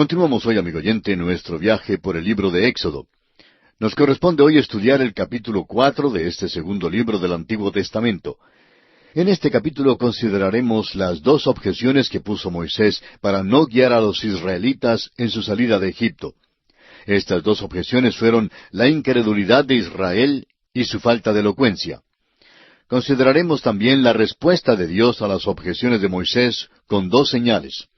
Continuamos hoy, amigo oyente, nuestro viaje por el libro de Éxodo. Nos corresponde hoy estudiar el capítulo 4 de este segundo libro del Antiguo Testamento. En este capítulo consideraremos las dos objeciones que puso Moisés para no guiar a los israelitas en su salida de Egipto. Estas dos objeciones fueron la incredulidad de Israel y su falta de elocuencia. Consideraremos también la respuesta de Dios a las objeciones de Moisés con dos señales.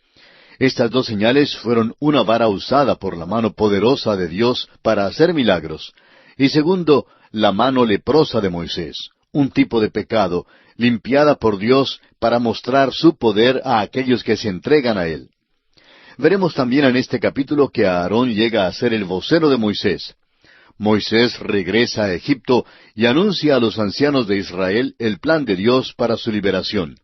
Estas dos señales fueron una vara usada por la mano poderosa de Dios para hacer milagros, y segundo, la mano leprosa de Moisés, un tipo de pecado, limpiada por Dios para mostrar su poder a aquellos que se entregan a Él. Veremos también en este capítulo que Aarón llega a ser el vocero de Moisés. Moisés regresa a Egipto y anuncia a los ancianos de Israel el plan de Dios para su liberación.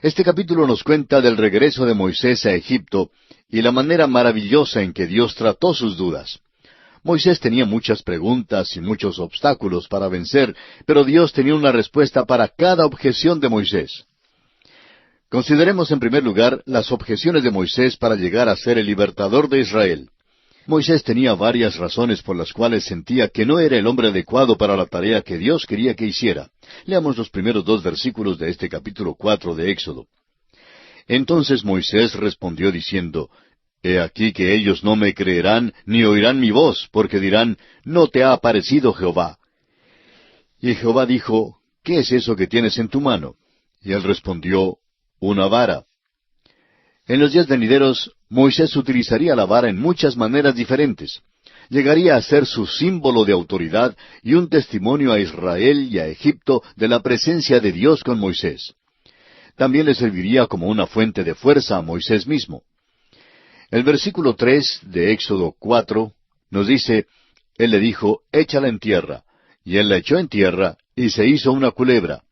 Este capítulo nos cuenta del regreso de Moisés a Egipto y la manera maravillosa en que Dios trató sus dudas. Moisés tenía muchas preguntas y muchos obstáculos para vencer, pero Dios tenía una respuesta para cada objeción de Moisés. Consideremos en primer lugar las objeciones de Moisés para llegar a ser el libertador de Israel. Moisés tenía varias razones por las cuales sentía que no era el hombre adecuado para la tarea que Dios quería que hiciera. Leamos los primeros dos versículos de este capítulo 4 de Éxodo. Entonces Moisés respondió diciendo, He aquí que ellos no me creerán ni oirán mi voz, porque dirán, No te ha aparecido Jehová. Y Jehová dijo, ¿Qué es eso que tienes en tu mano? Y él respondió, Una vara. En los días venideros, Moisés utilizaría la vara en muchas maneras diferentes. Llegaría a ser su símbolo de autoridad y un testimonio a Israel y a Egipto de la presencia de Dios con Moisés. También le serviría como una fuente de fuerza a Moisés mismo. El versículo 3 de Éxodo 4 nos dice, Él le dijo, Échala en tierra. Y él la echó en tierra, y se hizo una culebra.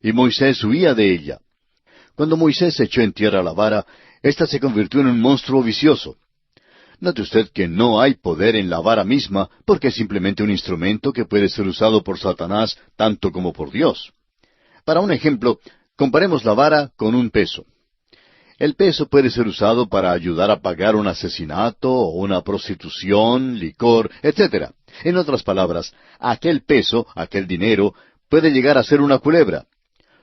Y Moisés huía de ella. Cuando Moisés echó en tierra la vara, ésta se convirtió en un monstruo vicioso. Note usted que no hay poder en la vara misma, porque es simplemente un instrumento que puede ser usado por Satanás tanto como por Dios. Para un ejemplo, comparemos la vara con un peso. El peso puede ser usado para ayudar a pagar un asesinato o una prostitución, licor, etc. En otras palabras, aquel peso, aquel dinero, puede llegar a ser una culebra.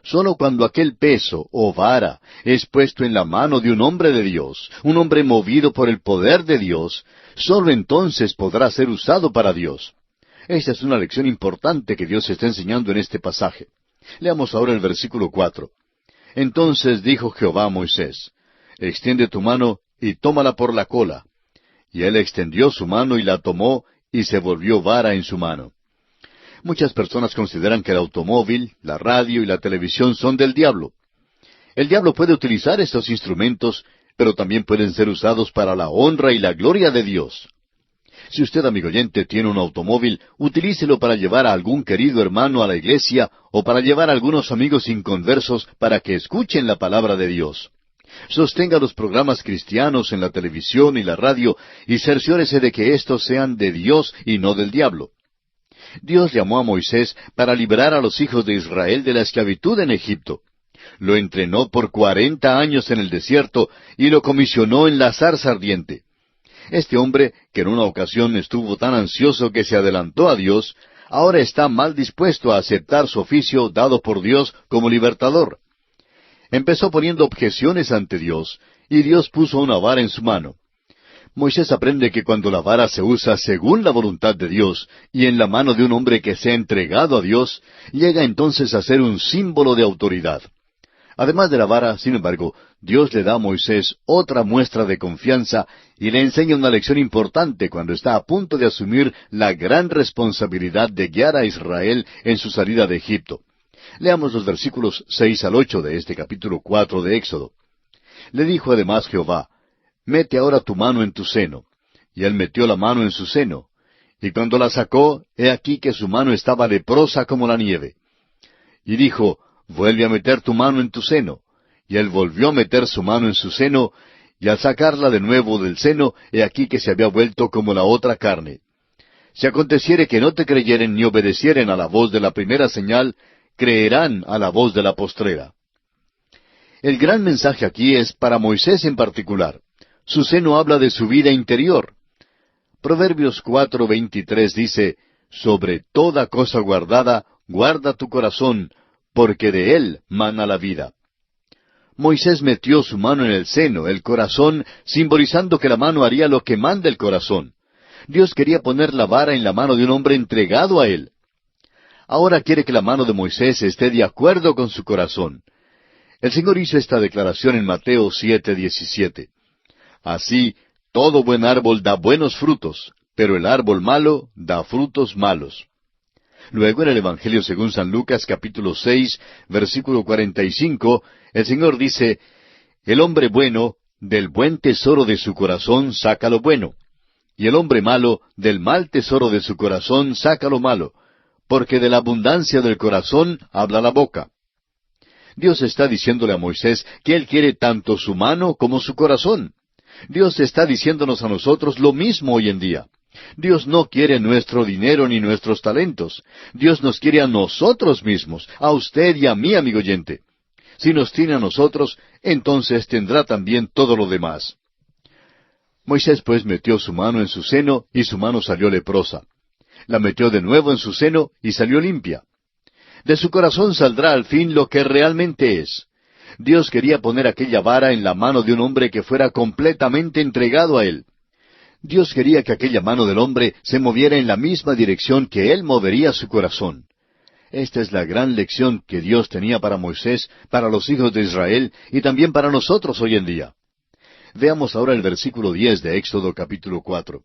Solo cuando aquel peso o vara es puesto en la mano de un hombre de Dios, un hombre movido por el poder de Dios, solo entonces podrá ser usado para Dios. Esta es una lección importante que Dios está enseñando en este pasaje. Leamos ahora el versículo 4. Entonces dijo Jehová a Moisés, Extiende tu mano y tómala por la cola. Y él extendió su mano y la tomó, y se volvió vara en su mano. Muchas personas consideran que el automóvil, la radio y la televisión son del diablo. El diablo puede utilizar estos instrumentos, pero también pueden ser usados para la honra y la gloria de Dios. Si usted, amigo oyente, tiene un automóvil, utilícelo para llevar a algún querido hermano a la iglesia o para llevar a algunos amigos inconversos para que escuchen la palabra de Dios. Sostenga los programas cristianos en la televisión y la radio y cerciórese de que estos sean de Dios y no del diablo. Dios llamó a Moisés para liberar a los hijos de Israel de la esclavitud en Egipto. Lo entrenó por 40 años en el desierto y lo comisionó en la zarza ardiente. Este hombre, que en una ocasión estuvo tan ansioso que se adelantó a Dios, ahora está mal dispuesto a aceptar su oficio dado por Dios como libertador. Empezó poniendo objeciones ante Dios, y Dios puso una vara en su mano. Moisés aprende que cuando la vara se usa según la voluntad de Dios y en la mano de un hombre que se ha entregado a Dios, llega entonces a ser un símbolo de autoridad. Además de la vara, sin embargo, Dios le da a Moisés otra muestra de confianza y le enseña una lección importante cuando está a punto de asumir la gran responsabilidad de guiar a Israel en su salida de Egipto. Leamos los versículos 6 al 8 de este capítulo 4 de Éxodo. Le dijo además Jehová, Mete ahora tu mano en tu seno. Y él metió la mano en su seno. Y cuando la sacó, he aquí que su mano estaba leprosa como la nieve. Y dijo, Vuelve a meter tu mano en tu seno. Y él volvió a meter su mano en su seno, y al sacarla de nuevo del seno, he aquí que se había vuelto como la otra carne. Si aconteciere que no te creyeren ni obedecieren a la voz de la primera señal, creerán a la voz de la postrera. El gran mensaje aquí es para Moisés en particular. Su seno habla de su vida interior. Proverbios 4:23 dice, sobre toda cosa guardada, guarda tu corazón, porque de él mana la vida. Moisés metió su mano en el seno, el corazón, simbolizando que la mano haría lo que manda el corazón. Dios quería poner la vara en la mano de un hombre entregado a él. Ahora quiere que la mano de Moisés esté de acuerdo con su corazón. El Señor hizo esta declaración en Mateo 7:17. Así, todo buen árbol da buenos frutos, pero el árbol malo da frutos malos. Luego en el Evangelio según San Lucas capítulo 6, versículo 45, el Señor dice, el hombre bueno, del buen tesoro de su corazón saca lo bueno, y el hombre malo, del mal tesoro de su corazón saca lo malo, porque de la abundancia del corazón habla la boca. Dios está diciéndole a Moisés que Él quiere tanto su mano como su corazón. Dios está diciéndonos a nosotros lo mismo hoy en día. Dios no quiere nuestro dinero ni nuestros talentos. Dios nos quiere a nosotros mismos, a usted y a mí, amigo oyente. Si nos tiene a nosotros, entonces tendrá también todo lo demás. Moisés pues metió su mano en su seno y su mano salió leprosa. La metió de nuevo en su seno y salió limpia. De su corazón saldrá al fin lo que realmente es. Dios quería poner aquella vara en la mano de un hombre que fuera completamente entregado a Él. Dios quería que aquella mano del hombre se moviera en la misma dirección que Él movería su corazón. Esta es la gran lección que Dios tenía para Moisés, para los hijos de Israel y también para nosotros hoy en día. Veamos ahora el versículo 10 de Éxodo capítulo 4.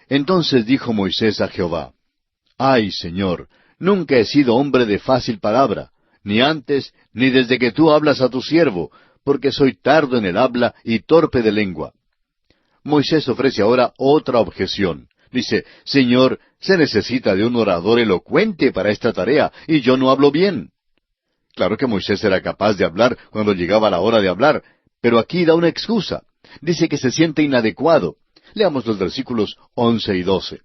Entonces dijo Moisés a Jehová, Ay, Señor, nunca he sido hombre de fácil palabra, ni antes, ni desde que tú hablas a tu siervo, porque soy tardo en el habla y torpe de lengua. Moisés ofrece ahora otra objeción. Dice, Señor, se necesita de un orador elocuente para esta tarea, y yo no hablo bien. Claro que Moisés era capaz de hablar cuando llegaba la hora de hablar, pero aquí da una excusa. Dice que se siente inadecuado. Leamos los versículos 11 y 12.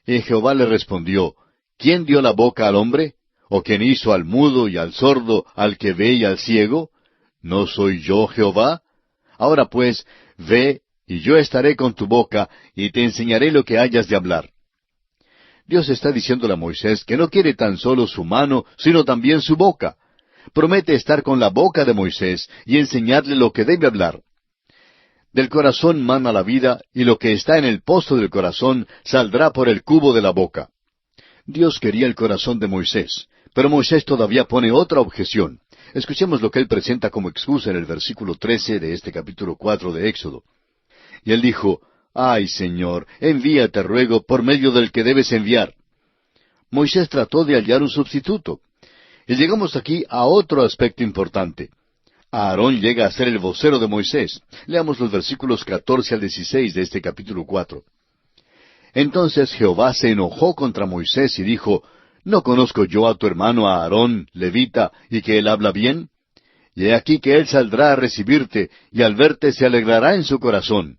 Y Jehová le respondió, ¿quién dio la boca al hombre? ¿O quién hizo al mudo y al sordo, al que ve y al ciego? ¿No soy yo Jehová? Ahora pues, ve, y yo estaré con tu boca, y te enseñaré lo que hayas de hablar. Dios está diciéndole a Moisés que no quiere tan solo su mano, sino también su boca. Promete estar con la boca de Moisés y enseñarle lo que debe hablar. Del corazón mana la vida, y lo que está en el pozo del corazón saldrá por el cubo de la boca. Dios quería el corazón de Moisés, pero Moisés todavía pone otra objeción. Escuchemos lo que él presenta como excusa en el versículo 13 de este capítulo 4 de Éxodo. Y él dijo, Ay, Señor, envíate, ruego, por medio del que debes enviar. Moisés trató de hallar un sustituto. Y llegamos aquí a otro aspecto importante. Aarón llega a ser el vocero de Moisés. Leamos los versículos 14 al 16 de este capítulo 4. Entonces Jehová se enojó contra Moisés y dijo, ¿no conozco yo a tu hermano Aarón, levita, y que él habla bien? Y he aquí que él saldrá a recibirte, y al verte se alegrará en su corazón.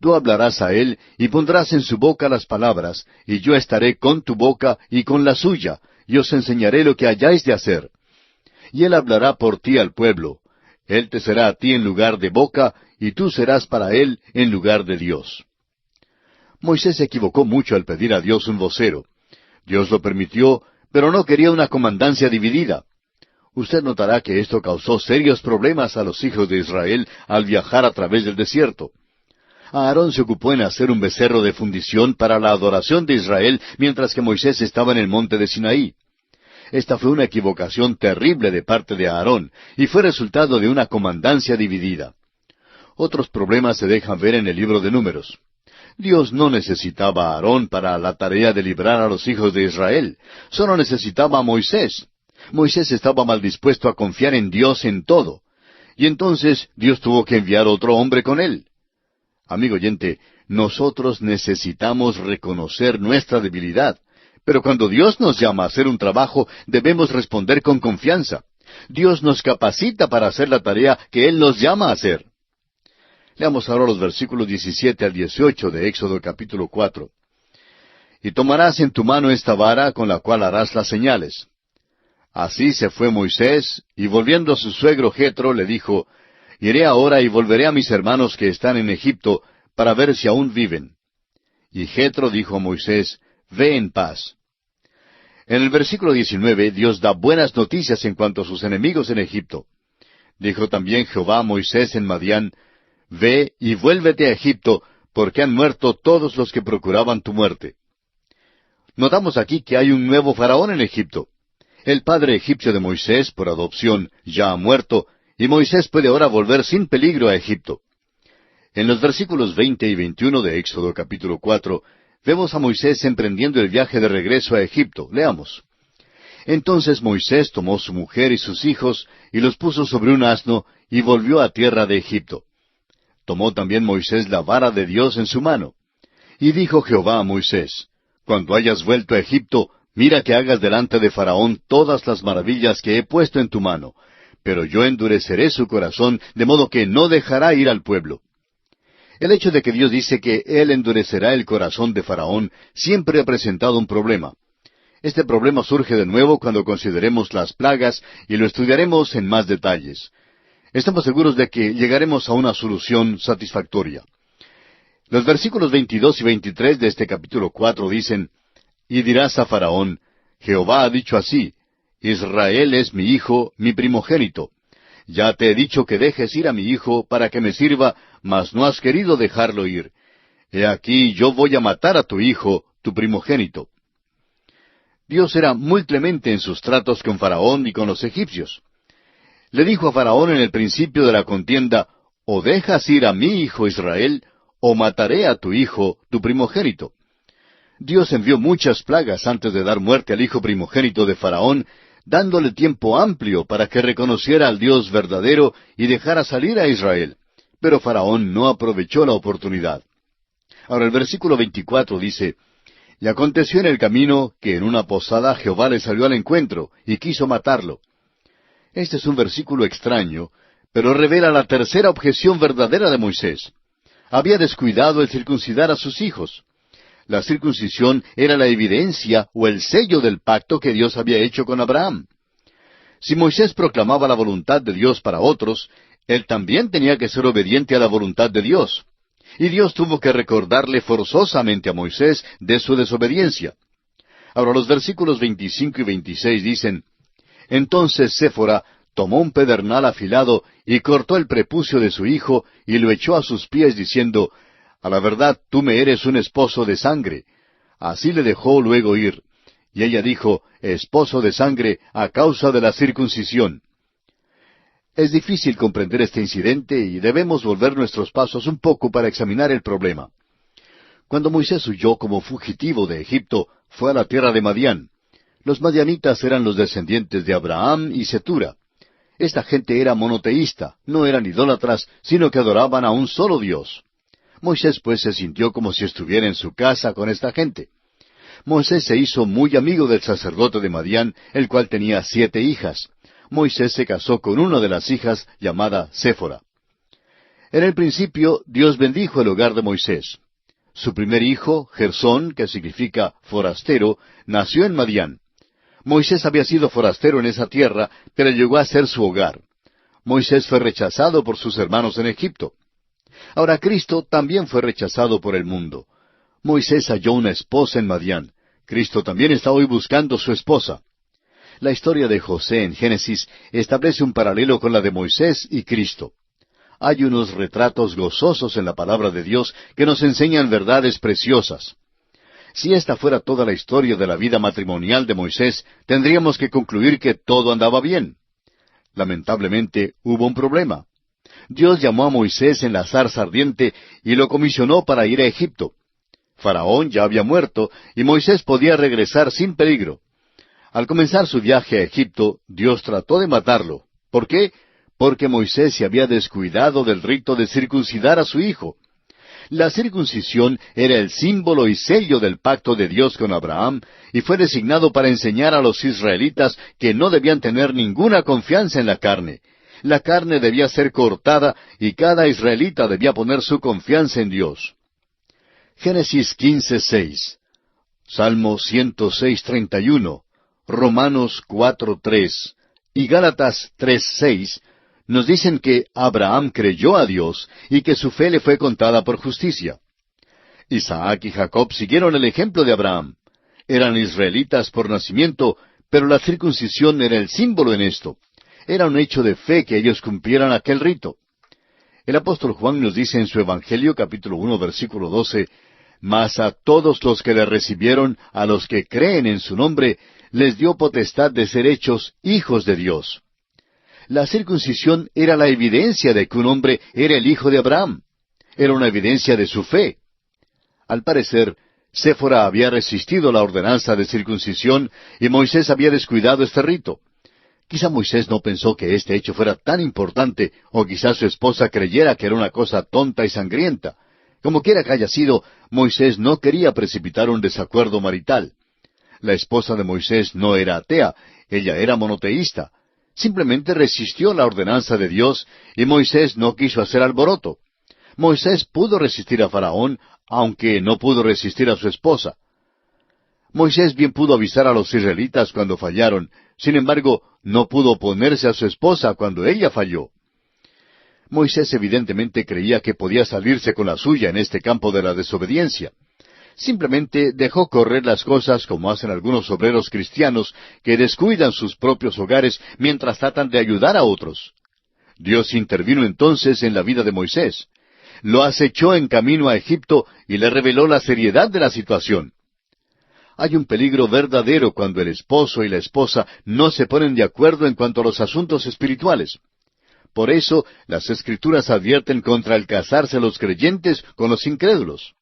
Tú hablarás a él, y pondrás en su boca las palabras, y yo estaré con tu boca y con la suya, y os enseñaré lo que hayáis de hacer. Y él hablará por ti al pueblo. Él te será a ti en lugar de boca, y tú serás para él en lugar de Dios. Moisés se equivocó mucho al pedir a Dios un vocero. Dios lo permitió, pero no quería una comandancia dividida. Usted notará que esto causó serios problemas a los hijos de Israel al viajar a través del desierto. Aarón se ocupó en hacer un becerro de fundición para la adoración de Israel, mientras que Moisés estaba en el monte de Sinaí. Esta fue una equivocación terrible de parte de Aarón, y fue resultado de una comandancia dividida. Otros problemas se dejan ver en el libro de Números. Dios no necesitaba a Aarón para la tarea de librar a los hijos de Israel, solo necesitaba a Moisés. Moisés estaba mal dispuesto a confiar en Dios en todo, y entonces Dios tuvo que enviar otro hombre con él. Amigo oyente, nosotros necesitamos reconocer nuestra debilidad, pero cuando Dios nos llama a hacer un trabajo, debemos responder con confianza. Dios nos capacita para hacer la tarea que Él nos llama a hacer. Leamos ahora los versículos 17 al 18 de Éxodo capítulo 4. Y tomarás en tu mano esta vara con la cual harás las señales. Así se fue Moisés, y volviendo a su suegro Jetro le dijo, Iré ahora y volveré a mis hermanos que están en Egipto, para ver si aún viven. Y Jetro dijo a Moisés, Ve en paz. En el versículo 19, Dios da buenas noticias en cuanto a sus enemigos en Egipto. Dijo también Jehová a Moisés en Madián, Ve y vuélvete a Egipto, porque han muerto todos los que procuraban tu muerte. Notamos aquí que hay un nuevo faraón en Egipto. El padre egipcio de Moisés, por adopción, ya ha muerto, y Moisés puede ahora volver sin peligro a Egipto. En los versículos 20 y 21 de Éxodo capítulo 4, vemos a Moisés emprendiendo el viaje de regreso a Egipto. Leamos. Entonces Moisés tomó su mujer y sus hijos, y los puso sobre un asno, y volvió a tierra de Egipto. Tomó también Moisés la vara de Dios en su mano. Y dijo Jehová a Moisés, Cuando hayas vuelto a Egipto, mira que hagas delante de Faraón todas las maravillas que he puesto en tu mano, pero yo endureceré su corazón, de modo que no dejará ir al pueblo. El hecho de que Dios dice que Él endurecerá el corazón de Faraón siempre ha presentado un problema. Este problema surge de nuevo cuando consideremos las plagas y lo estudiaremos en más detalles. Estamos seguros de que llegaremos a una solución satisfactoria. Los versículos 22 y 23 de este capítulo 4 dicen, Y dirás a Faraón, Jehová ha dicho así, Israel es mi hijo, mi primogénito. Ya te he dicho que dejes ir a mi hijo para que me sirva, mas no has querido dejarlo ir. He aquí yo voy a matar a tu hijo, tu primogénito. Dios era muy clemente en sus tratos con Faraón y con los egipcios. Le dijo a Faraón en el principio de la contienda, O dejas ir a mi hijo Israel, o mataré a tu hijo, tu primogénito. Dios envió muchas plagas antes de dar muerte al hijo primogénito de Faraón, dándole tiempo amplio para que reconociera al Dios verdadero y dejara salir a Israel. Pero Faraón no aprovechó la oportunidad. Ahora el versículo 24 dice, Y aconteció en el camino que en una posada Jehová le salió al encuentro y quiso matarlo. Este es un versículo extraño, pero revela la tercera objeción verdadera de Moisés. Había descuidado el circuncidar a sus hijos. La circuncisión era la evidencia o el sello del pacto que Dios había hecho con Abraham. Si Moisés proclamaba la voluntad de Dios para otros, él también tenía que ser obediente a la voluntad de Dios. Y Dios tuvo que recordarle forzosamente a Moisés de su desobediencia. Ahora los versículos 25 y 26 dicen, Entonces Séfora tomó un pedernal afilado y cortó el prepucio de su hijo y lo echó a sus pies diciendo, A la verdad tú me eres un esposo de sangre. Así le dejó luego ir. Y ella dijo, Esposo de sangre a causa de la circuncisión. Es difícil comprender este incidente y debemos volver nuestros pasos un poco para examinar el problema. Cuando Moisés huyó como fugitivo de Egipto, fue a la tierra de Madián. Los madianitas eran los descendientes de Abraham y Cetura. Esta gente era monoteísta, no eran idólatras, sino que adoraban a un solo Dios. Moisés pues se sintió como si estuviera en su casa con esta gente. Moisés se hizo muy amigo del sacerdote de Madián, el cual tenía 7 hijas. Moisés se casó con una de las hijas llamada Séfora. En el principio Dios bendijo el hogar de Moisés. Su primer hijo, Gersón, que significa forastero, nació en Madián. Moisés había sido forastero en esa tierra, pero llegó a ser su hogar. Moisés fue rechazado por sus hermanos en Egipto. Ahora Cristo también fue rechazado por el mundo. Moisés halló una esposa en Madián. Cristo también está hoy buscando su esposa. La historia de José en Génesis establece un paralelo con la de Moisés y Cristo. Hay unos retratos gozosos en la palabra de Dios que nos enseñan verdades preciosas. Si esta fuera toda la historia de la vida matrimonial de Moisés, tendríamos que concluir que todo andaba bien. Lamentablemente, hubo un problema. Dios llamó a Moisés en la zarza ardiente y lo comisionó para ir a Egipto. Faraón ya había muerto y Moisés podía regresar sin peligro. Al comenzar su viaje a Egipto, Dios trató de matarlo. ¿Por qué? Porque Moisés se había descuidado del rito de circuncidar a su hijo. La circuncisión era el símbolo y sello del pacto de Dios con Abraham y fue designado para enseñar a los israelitas que no debían tener ninguna confianza en la carne. La carne debía ser cortada y cada israelita debía poner su confianza en Dios. Génesis 15:6, Salmo 106:31, Romanos 4:3 y Gálatas 3:6 nos dicen que Abraham creyó a Dios y que su fe le fue contada por justicia. Isaac y Jacob siguieron el ejemplo de Abraham. Eran israelitas por nacimiento, pero la circuncisión era el símbolo en esto. Era un hecho de fe que ellos cumplieran aquel rito. El apóstol Juan nos dice en su Evangelio, capítulo 1, versículo 12, «Mas a todos los que le recibieron, a los que creen en su nombre, les dio potestad de ser hechos hijos de Dios». La circuncisión era la evidencia de que un hombre era el hijo de Abraham. Era una evidencia de su fe. Al parecer, Séfora había resistido la ordenanza de circuncisión y Moisés había descuidado este rito. Quizá Moisés no pensó que este hecho fuera tan importante, o quizá su esposa creyera que era una cosa tonta y sangrienta. Como quiera que haya sido, Moisés no quería precipitar un desacuerdo marital. La esposa de Moisés no era atea, ella era monoteísta. Simplemente resistió la ordenanza de Dios y Moisés no quiso hacer alboroto. Moisés pudo resistir a Faraón, aunque no pudo resistir a su esposa. Moisés bien pudo avisar a los israelitas cuando fallaron, sin embargo, no pudo oponerse a su esposa cuando ella falló. Moisés evidentemente creía que podía salirse con la suya en este campo de la desobediencia. Simplemente dejó correr las cosas como hacen algunos obreros cristianos que descuidan sus propios hogares mientras tratan de ayudar a otros. Dios intervino entonces en la vida de Moisés. Lo acechó en camino a Egipto y le reveló la seriedad de la situación. Hay un peligro verdadero cuando el esposo y la esposa no se ponen de acuerdo en cuanto a los asuntos espirituales. Por eso, las Escrituras advierten contra el casarse los creyentes con los incrédulos.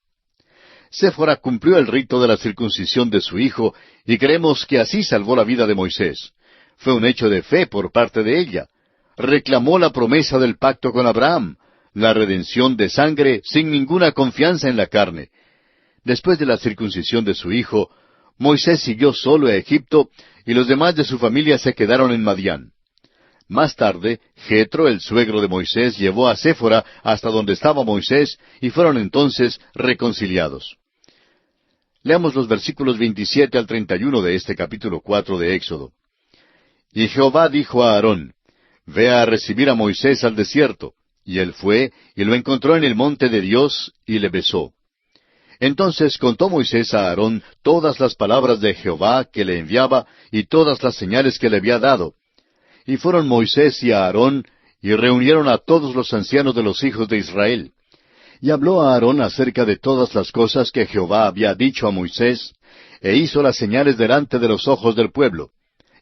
Séfora cumplió el rito de la circuncisión de su hijo y creemos que así salvó la vida de Moisés. Fue un hecho de fe por parte de ella. Reclamó la promesa del pacto con Abraham, la redención de sangre sin ninguna confianza en la carne. Después de la circuncisión de su hijo, Moisés siguió solo a Egipto y los demás de su familia se quedaron en Madián. Más tarde, Jetro, el suegro de Moisés, llevó a Séfora hasta donde estaba Moisés y fueron entonces reconciliados. Leamos los versículos 27 al 31 de este capítulo 4 de Éxodo. Y Jehová dijo a Aarón, «Ve a recibir a Moisés al desierto». Y él fue, y lo encontró en el monte de Dios, y le besó. Entonces contó Moisés a Aarón todas las palabras de Jehová que le enviaba, y todas las señales que le había dado. Y fueron Moisés y Aarón, y reunieron a todos los ancianos de los hijos de Israel. Y habló a Aarón acerca de todas las cosas que Jehová había dicho a Moisés, e hizo las señales delante de los ojos del pueblo.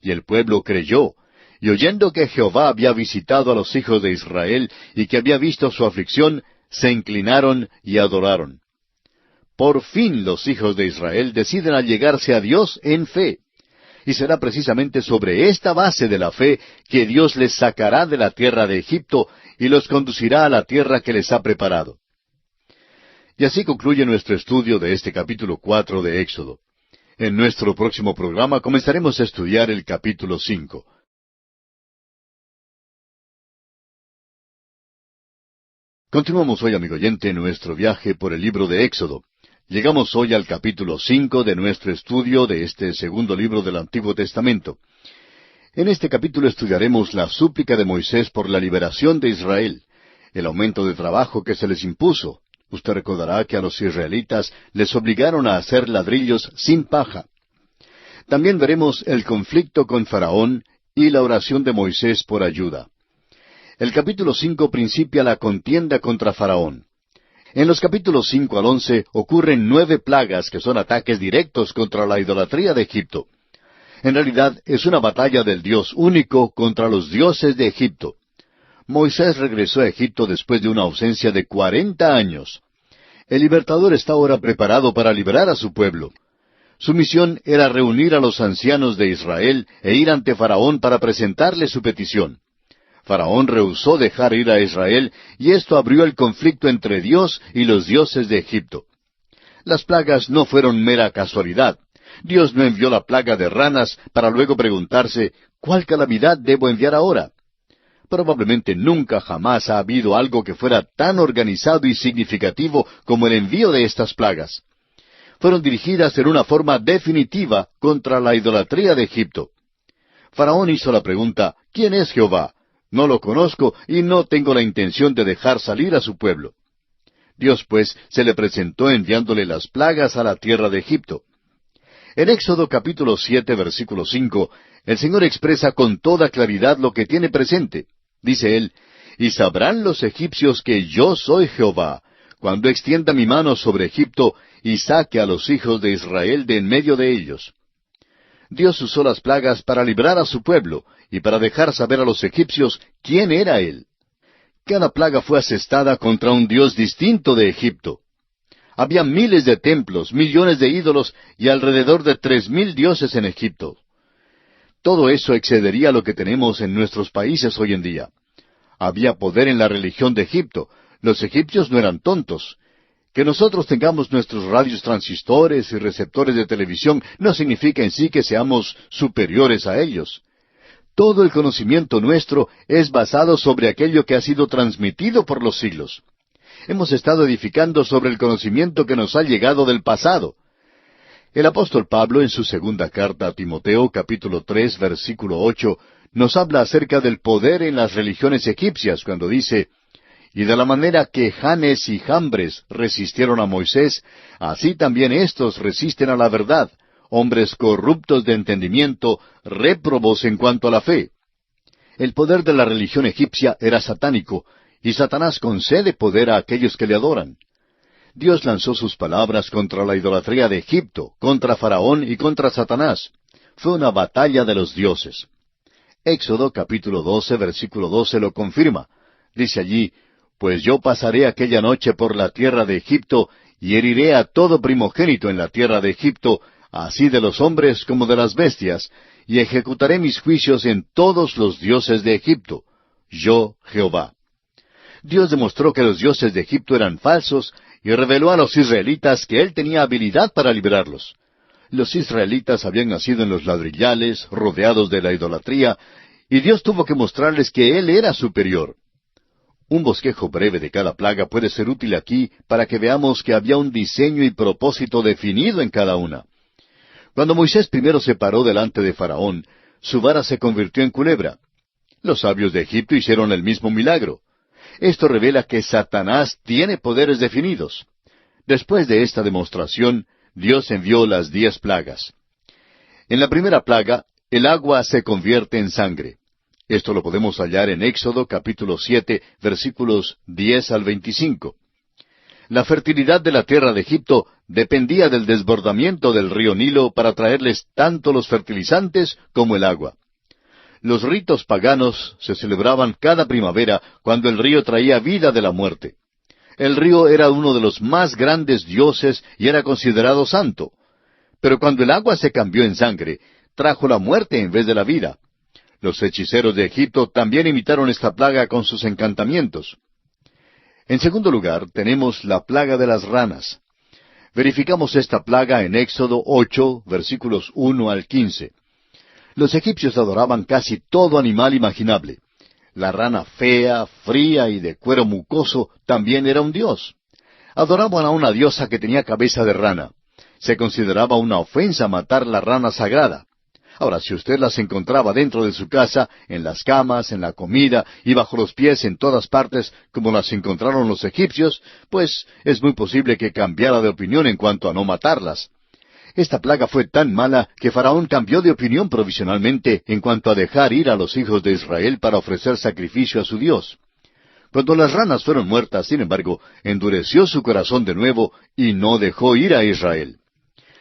Y el pueblo creyó, y oyendo que Jehová había visitado a los hijos de Israel, y que había visto su aflicción, se inclinaron y adoraron. Por fin los hijos de Israel deciden allegarse a Dios en fe. Y será precisamente sobre esta base de la fe que Dios les sacará de la tierra de Egipto y los conducirá a la tierra que les ha preparado. Y así concluye nuestro estudio de este capítulo 4 de Éxodo. En nuestro próximo programa comenzaremos a estudiar el capítulo 5. Continuamos hoy, amigo oyente, nuestro viaje por el libro de Éxodo. Llegamos hoy al capítulo 5 de nuestro estudio de este segundo libro del Antiguo Testamento. En este capítulo estudiaremos la súplica de Moisés por la liberación de Israel, el aumento de trabajo que se les impuso. Usted recordará que a los israelitas les obligaron a hacer ladrillos sin paja. También veremos el conflicto con Faraón y la oración de Moisés por ayuda. El capítulo 5 principia la contienda contra Faraón. En los capítulos 5 al 11 ocurren 9 plagas que son ataques directos contra la idolatría de Egipto. En realidad es una batalla del Dios único contra los dioses de Egipto. Moisés regresó a Egipto después de una ausencia de 40 años. El libertador está ahora preparado para liberar a su pueblo. Su misión era reunir a los ancianos de Israel e ir ante Faraón para presentarle su petición. Faraón rehusó dejar ir a Israel y esto abrió el conflicto entre Dios y los dioses de Egipto. Las plagas no fueron mera casualidad. Dios no envió la plaga de ranas para luego preguntarse, ¿cuál calamidad debo enviar ahora? Probablemente nunca jamás ha habido algo que fuera tan organizado y significativo como el envío de estas plagas. Fueron dirigidas en una forma definitiva contra la idolatría de Egipto. Faraón hizo la pregunta, ¿quién es Jehová? no lo conozco y no tengo la intención de dejar salir a su pueblo. Dios, pues, se le presentó enviándole las plagas a la tierra de Egipto. En Éxodo capítulo 7, versículo 5, el Señor expresa con toda claridad lo que tiene presente. Dice él, «Y sabrán los egipcios que yo soy Jehová, cuando extienda mi mano sobre Egipto y saque a los hijos de Israel de en medio de ellos». Dios usó las plagas para librar a su pueblo y para dejar saber a los egipcios quién era Él. Cada plaga fue asestada contra un Dios distinto de Egipto. Había miles de templos, millones de ídolos y alrededor de 3,000 dioses en Egipto. Todo eso excedería lo que tenemos en nuestros países hoy en día. Había poder en la religión de Egipto. Los egipcios no eran tontos. Que nosotros tengamos nuestros radios transistores y receptores de televisión no significa en sí que seamos superiores a ellos. Todo el conocimiento nuestro es basado sobre aquello que ha sido transmitido por los siglos. Hemos estado edificando sobre el conocimiento que nos ha llegado del pasado. El apóstol Pablo, en su segunda carta a Timoteo, capítulo 3, versículo 8, nos habla acerca del poder en las religiones egipcias, cuando dice, «Y de la manera que Janes y Jambres resistieron a Moisés, así también éstos resisten a la verdad, hombres corruptos de entendimiento, réprobos en cuanto a la fe». El poder de la religión egipcia era satánico, y Satanás concede poder a aquellos que le adoran. Dios lanzó sus palabras contra la idolatría de Egipto, contra Faraón y contra Satanás. Fue una batalla de los dioses. Éxodo capítulo 12, versículo 12 lo confirma. Dice allí, «Pues yo pasaré aquella noche por la tierra de Egipto, y heriré a todo primogénito en la tierra de Egipto, así de los hombres como de las bestias, y ejecutaré mis juicios en todos los dioses de Egipto. Yo, Jehová». Dios demostró que los dioses de Egipto eran falsos y reveló a los israelitas que Él tenía habilidad para librarlos. Los israelitas habían nacido en los ladrillales, rodeados de la idolatría, y Dios tuvo que mostrarles que Él era superior. Un bosquejo breve de cada plaga puede ser útil aquí para que veamos que había un diseño y propósito definido en cada una. Cuando Moisés primero se paró delante de Faraón, su vara se convirtió en culebra. Los sabios de Egipto hicieron el mismo milagro. Esto revela que Satanás tiene poderes definidos. Después de esta demostración, Dios envió las 10 plagas. En la primera plaga, el agua se convierte en sangre. Esto lo podemos hallar en Éxodo capítulo 7, versículos 10 al 25. La fertilidad de la tierra de Egipto dependía del desbordamiento del río Nilo para traerles tanto los fertilizantes como el agua. Los ritos paganos se celebraban cada primavera cuando el río traía vida de la muerte. El río era uno de los más grandes dioses y era considerado santo. Pero cuando el agua se cambió en sangre, trajo la muerte en vez de la vida. Los hechiceros de Egipto también imitaron esta plaga con sus encantamientos. En segundo lugar, tenemos la plaga de las ranas. Verificamos esta plaga en Éxodo 8, versículos 1 al 15. Los egipcios adoraban casi todo animal imaginable. La rana fea, fría y de cuero mucoso también era un dios. Adoraban a una diosa que tenía cabeza de rana. Se consideraba una ofensa matar la rana sagrada. Ahora, si usted las encontraba dentro de su casa, en las camas, en la comida y bajo los pies en todas partes, como las encontraron los egipcios, pues es muy posible que cambiara de opinión en cuanto a no matarlas. Esta plaga fue tan mala que Faraón cambió de opinión provisionalmente en cuanto a dejar ir a los hijos de Israel para ofrecer sacrificio a su Dios. Cuando las ranas fueron muertas, sin embargo, endureció su corazón de nuevo y no dejó ir a Israel.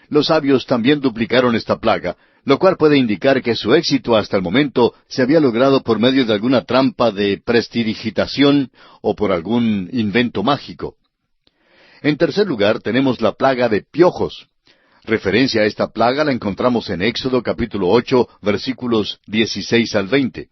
Los sabios también duplicaron esta plaga, lo cual puede indicar que su éxito hasta el momento se había logrado por medio de alguna trampa de prestidigitación o por algún invento mágico. En tercer lugar, tenemos la plaga de piojos. Referencia a esta plaga la encontramos en Éxodo capítulo 8, versículos 16 al 20.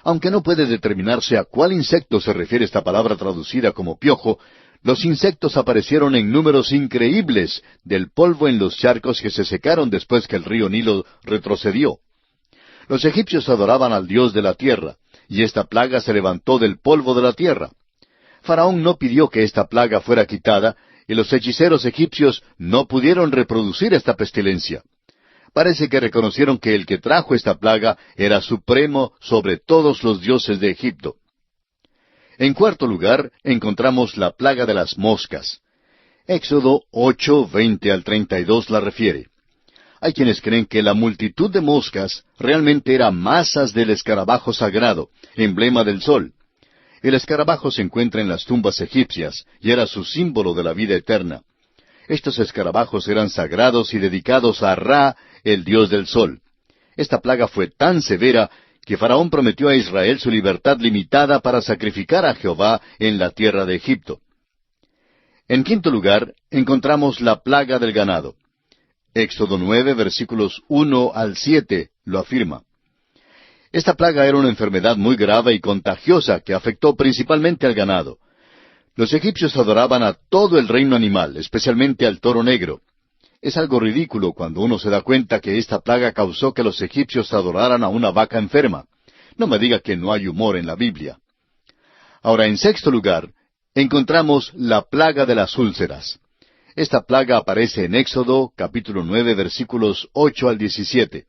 Aunque no puede determinarse a cuál insecto se refiere esta palabra traducida como piojo, los insectos aparecieron en números increíbles del polvo en los charcos que se secaron después que el río Nilo retrocedió. Los egipcios adoraban al Dios de la tierra, y esta plaga se levantó del polvo de la tierra. Faraón no pidió que esta plaga fuera quitada, y los hechiceros egipcios no pudieron reproducir esta pestilencia. Parece que reconocieron que el que trajo esta plaga era supremo sobre todos los dioses de Egipto. En cuarto lugar, encontramos la plaga de las moscas. Éxodo 8:20 al 32 la refiere. Hay quienes creen que la multitud de moscas realmente era masas del escarabajo sagrado, emblema del sol. El escarabajo se encuentra en las tumbas egipcias y era su símbolo de la vida eterna. Estos escarabajos eran sagrados y dedicados a Ra, el dios del sol. Esta plaga fue tan severa que Faraón prometió a Israel su libertad limitada para sacrificar a Jehová en la tierra de Egipto. En quinto lugar, encontramos la plaga del ganado. Éxodo 9, versículos 1 al 7, lo afirma. Esta plaga era una enfermedad muy grave y contagiosa que afectó principalmente al ganado. Los egipcios adoraban a todo el reino animal, especialmente al toro negro. Es algo ridículo cuando uno se da cuenta que esta plaga causó que los egipcios adoraran a una vaca enferma. No me diga que no hay humor en la Biblia. Ahora, en sexto lugar, encontramos la plaga de las úlceras. Esta plaga aparece en Éxodo, capítulo 9, versículos 8 al 17.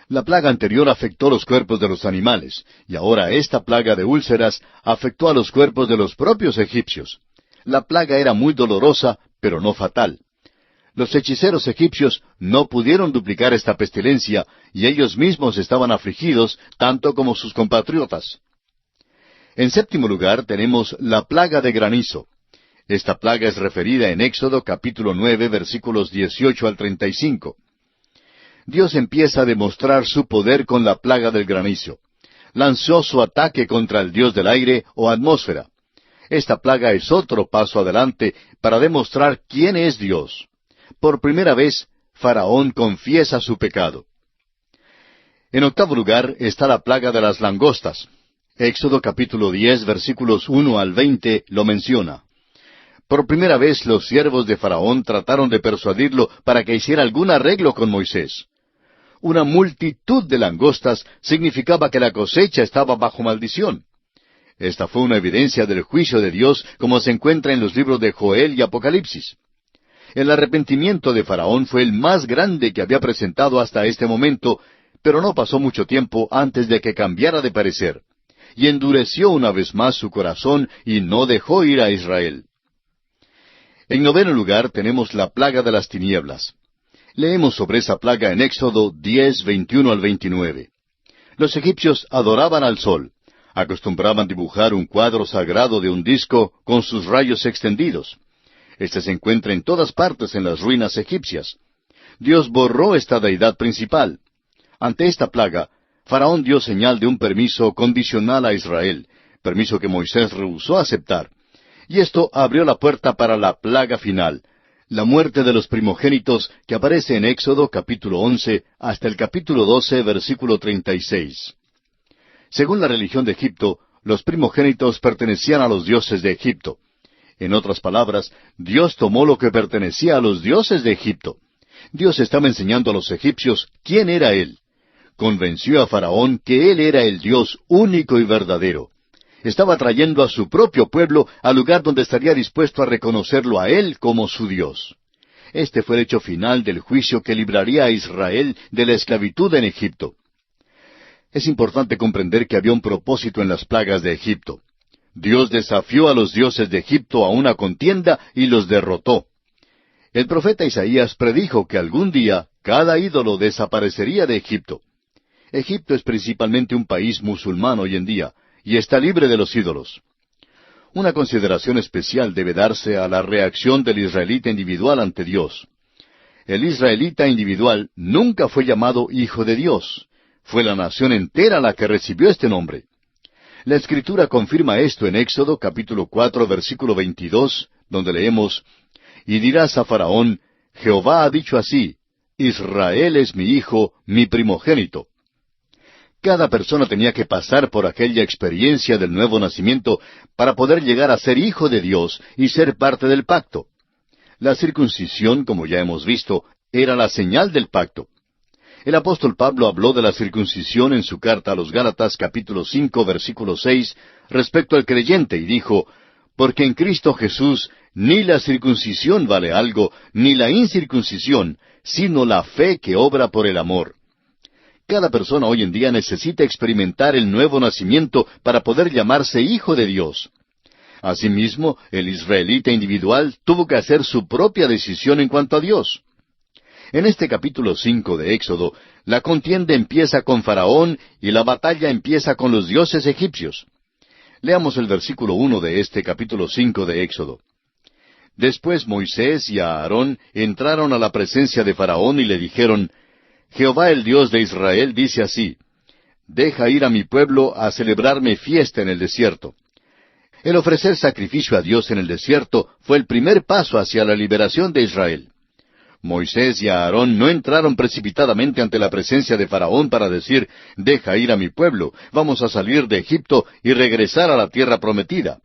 La plaga anterior afectó los cuerpos de los animales, y ahora esta plaga de úlceras afectó a los cuerpos de los propios egipcios. La plaga era muy dolorosa, pero no fatal. Los hechiceros egipcios no pudieron duplicar esta pestilencia, y ellos mismos estaban afligidos, tanto como sus compatriotas. En séptimo lugar tenemos la plaga de granizo. Esta plaga es referida en Éxodo capítulo 9, versículos 18 al 35. Dios empieza a demostrar su poder con la plaga del granizo. Lanzó su ataque contra el dios del aire o atmósfera. Esta plaga es otro paso adelante para demostrar quién es Dios. Por primera vez, Faraón confiesa su pecado. En octavo lugar está la plaga de las langostas. Éxodo capítulo 10, versículos 1 al 20 lo menciona. Por primera vez los siervos de Faraón trataron de persuadirlo para que hiciera algún arreglo con Moisés. Una multitud de langostas significaba que la cosecha estaba bajo maldición. Esta fue una evidencia del juicio de Dios como se encuentra en los libros de Joel y Apocalipsis. El arrepentimiento de Faraón fue el más grande que había presentado hasta este momento, pero no pasó mucho tiempo antes de que cambiara de parecer, y endureció una vez más su corazón y no dejó ir a Israel. En noveno lugar tenemos la plaga de las tinieblas. Leemos sobre esa plaga en Éxodo 10, 21 al 29. Los egipcios adoraban al sol. Acostumbraban dibujar un cuadro sagrado de un disco con sus rayos extendidos. Este se encuentra en todas partes en las ruinas egipcias. Dios borró esta deidad principal. Ante esta plaga, Faraón dio señal de un permiso condicional a Israel, permiso que Moisés rehusó aceptar. Y esto abrió la puerta para la plaga final, la muerte de los primogénitos que aparece en Éxodo capítulo 11 hasta el capítulo 12, versículo 36. Según la religión de Egipto, los primogénitos pertenecían a los dioses de Egipto. En otras palabras, Dios tomó lo que pertenecía a los dioses de Egipto. Dios estaba enseñando a los egipcios quién era Él. Convenció a Faraón que Él era el Dios único y verdadero. Estaba trayendo a su propio pueblo al lugar donde estaría dispuesto a reconocerlo a Él como su Dios. Este fue el hecho final del juicio que libraría a Israel de la esclavitud en Egipto. Es importante comprender que había un propósito en las plagas de Egipto. Dios desafió a los dioses de Egipto a una contienda y los derrotó. El profeta Isaías predijo que algún día cada ídolo desaparecería de Egipto. Egipto es principalmente un país musulmán hoy en día, y está libre de los ídolos. Una consideración especial debe darse a la reacción del israelita individual ante Dios. El israelita individual nunca fue llamado hijo de Dios. Fue la nación entera la que recibió este nombre. La Escritura confirma esto en Éxodo capítulo 4, versículo 22, donde leemos, «Y dirás a Faraón, Jehová ha dicho así, Israel es mi hijo, mi primogénito». Cada persona tenía que pasar por aquella experiencia del nuevo nacimiento para poder llegar a ser hijo de Dios y ser parte del pacto. La circuncisión, como ya hemos visto, era la señal del pacto. El apóstol Pablo habló de la circuncisión en su carta a los Gálatas capítulo 5, versículo 6, respecto al creyente, y dijo, porque en Cristo Jesús ni la circuncisión vale algo, ni la incircuncisión, sino la fe que obra por el amor. Cada persona hoy en día necesita experimentar el nuevo nacimiento para poder llamarse hijo de Dios. Asimismo, el israelita individual tuvo que hacer su propia decisión en cuanto a Dios. En este capítulo 5 de Éxodo, la contienda empieza con Faraón y la batalla empieza con los dioses egipcios. Leamos el versículo 1 de este capítulo 5 de Éxodo. Después Moisés y Aarón entraron a la presencia de Faraón y le dijeron, Jehová el Dios de Israel dice así, deja ir a mi pueblo a celebrarme fiesta en el desierto. El ofrecer sacrificio a Dios en el desierto fue el primer paso hacia la liberación de Israel. Moisés y Aarón no entraron precipitadamente ante la presencia de Faraón para decir, deja ir a mi pueblo, vamos a salir de Egipto y regresar a la tierra prometida.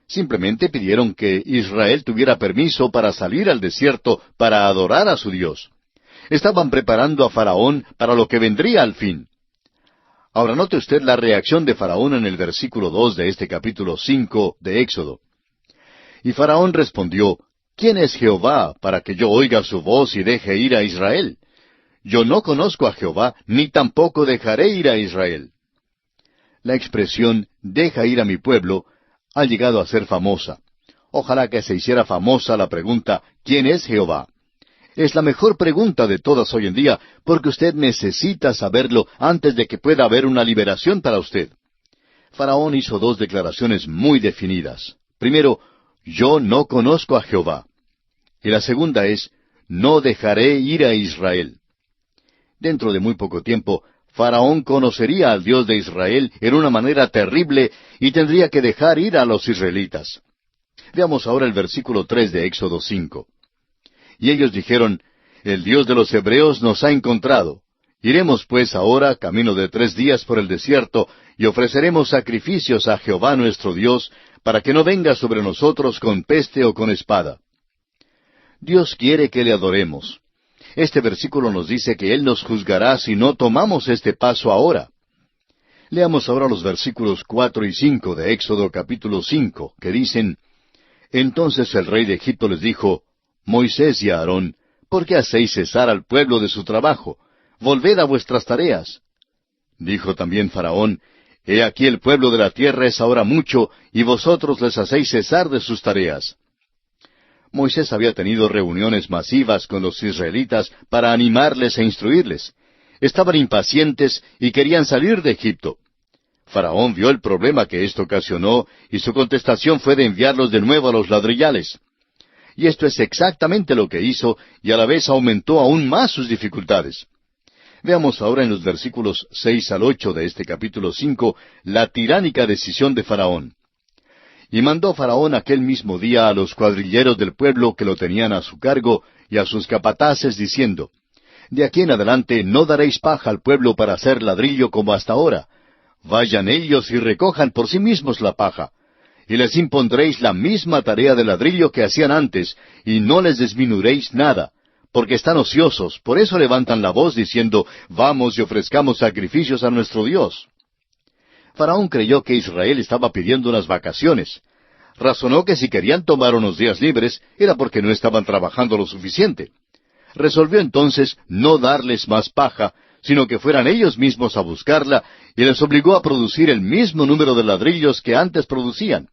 Simplemente pidieron que Israel tuviera permiso para salir al desierto para adorar a su Dios. Estaban preparando a Faraón para lo que vendría al fin. Ahora note usted la reacción de Faraón en el versículo 2 de este capítulo 5 de Éxodo. Y Faraón respondió, ¿quién es Jehová para que yo oiga su voz y deje ir a Israel? Yo no conozco a Jehová, ni tampoco dejaré ir a Israel. La expresión, deja ir a mi pueblo, ha llegado a ser famosa. Ojalá que se hiciera famosa la pregunta, ¿quién es Jehová? Es la mejor pregunta de todas hoy en día, porque usted necesita saberlo antes de que pueda haber una liberación para usted. Faraón hizo dos declaraciones muy definidas. Primero, yo no conozco a Jehová. Y la segunda es, no dejaré ir a Israel. Dentro de muy poco tiempo, Faraón conocería al Dios de Israel en una manera terrible y tendría que dejar ir a los israelitas. Veamos ahora el versículo 3 de Éxodo 5. Y ellos dijeron, el Dios de los hebreos nos ha encontrado. Iremos pues ahora, camino de 3 días por el desierto, y ofreceremos sacrificios a Jehová nuestro Dios, para que no venga sobre nosotros con peste o con espada. Dios quiere que le adoremos. Este versículo nos dice que Él nos juzgará si no tomamos este paso ahora. Leamos ahora los versículos 4 y 5 de Éxodo capítulo 5, que dicen, entonces el rey de Egipto les dijo, Moisés y Aarón, ¿por qué hacéis cesar al pueblo de su trabajo? Volved a vuestras tareas. Dijo también Faraón, he aquí el pueblo de la tierra es ahora mucho, y vosotros les hacéis cesar de sus tareas. Moisés había tenido reuniones masivas con los israelitas para animarles e instruirles. Estaban impacientes y querían salir de Egipto. Faraón vio el problema que esto ocasionó, y su contestación fue de enviarlos de nuevo a los ladrillales. Y esto es exactamente lo que hizo, y a la vez aumentó aún más sus dificultades. Veamos ahora en los versículos 6 al 8 de este capítulo 5, la tiránica decisión de Faraón. Y mandó Faraón aquel mismo día a los cuadrilleros del pueblo que lo tenían a su cargo, y a sus capataces, diciendo, de aquí en adelante no daréis paja al pueblo para hacer ladrillo como hasta ahora. Vayan ellos y recojan por sí mismos la paja. Y les impondréis la misma tarea de ladrillo que hacían antes, y no les disminuiréis nada, porque están ociosos, por eso levantan la voz diciendo, vamos y ofrezcamos sacrificios a nuestro Dios. Faraón creyó que Israel estaba pidiendo unas vacaciones. Razonó que si querían tomar unos días libres, era porque no estaban trabajando lo suficiente. Resolvió entonces no darles más paja, sino que fueran ellos mismos a buscarla, y les obligó a producir el mismo número de ladrillos que antes producían.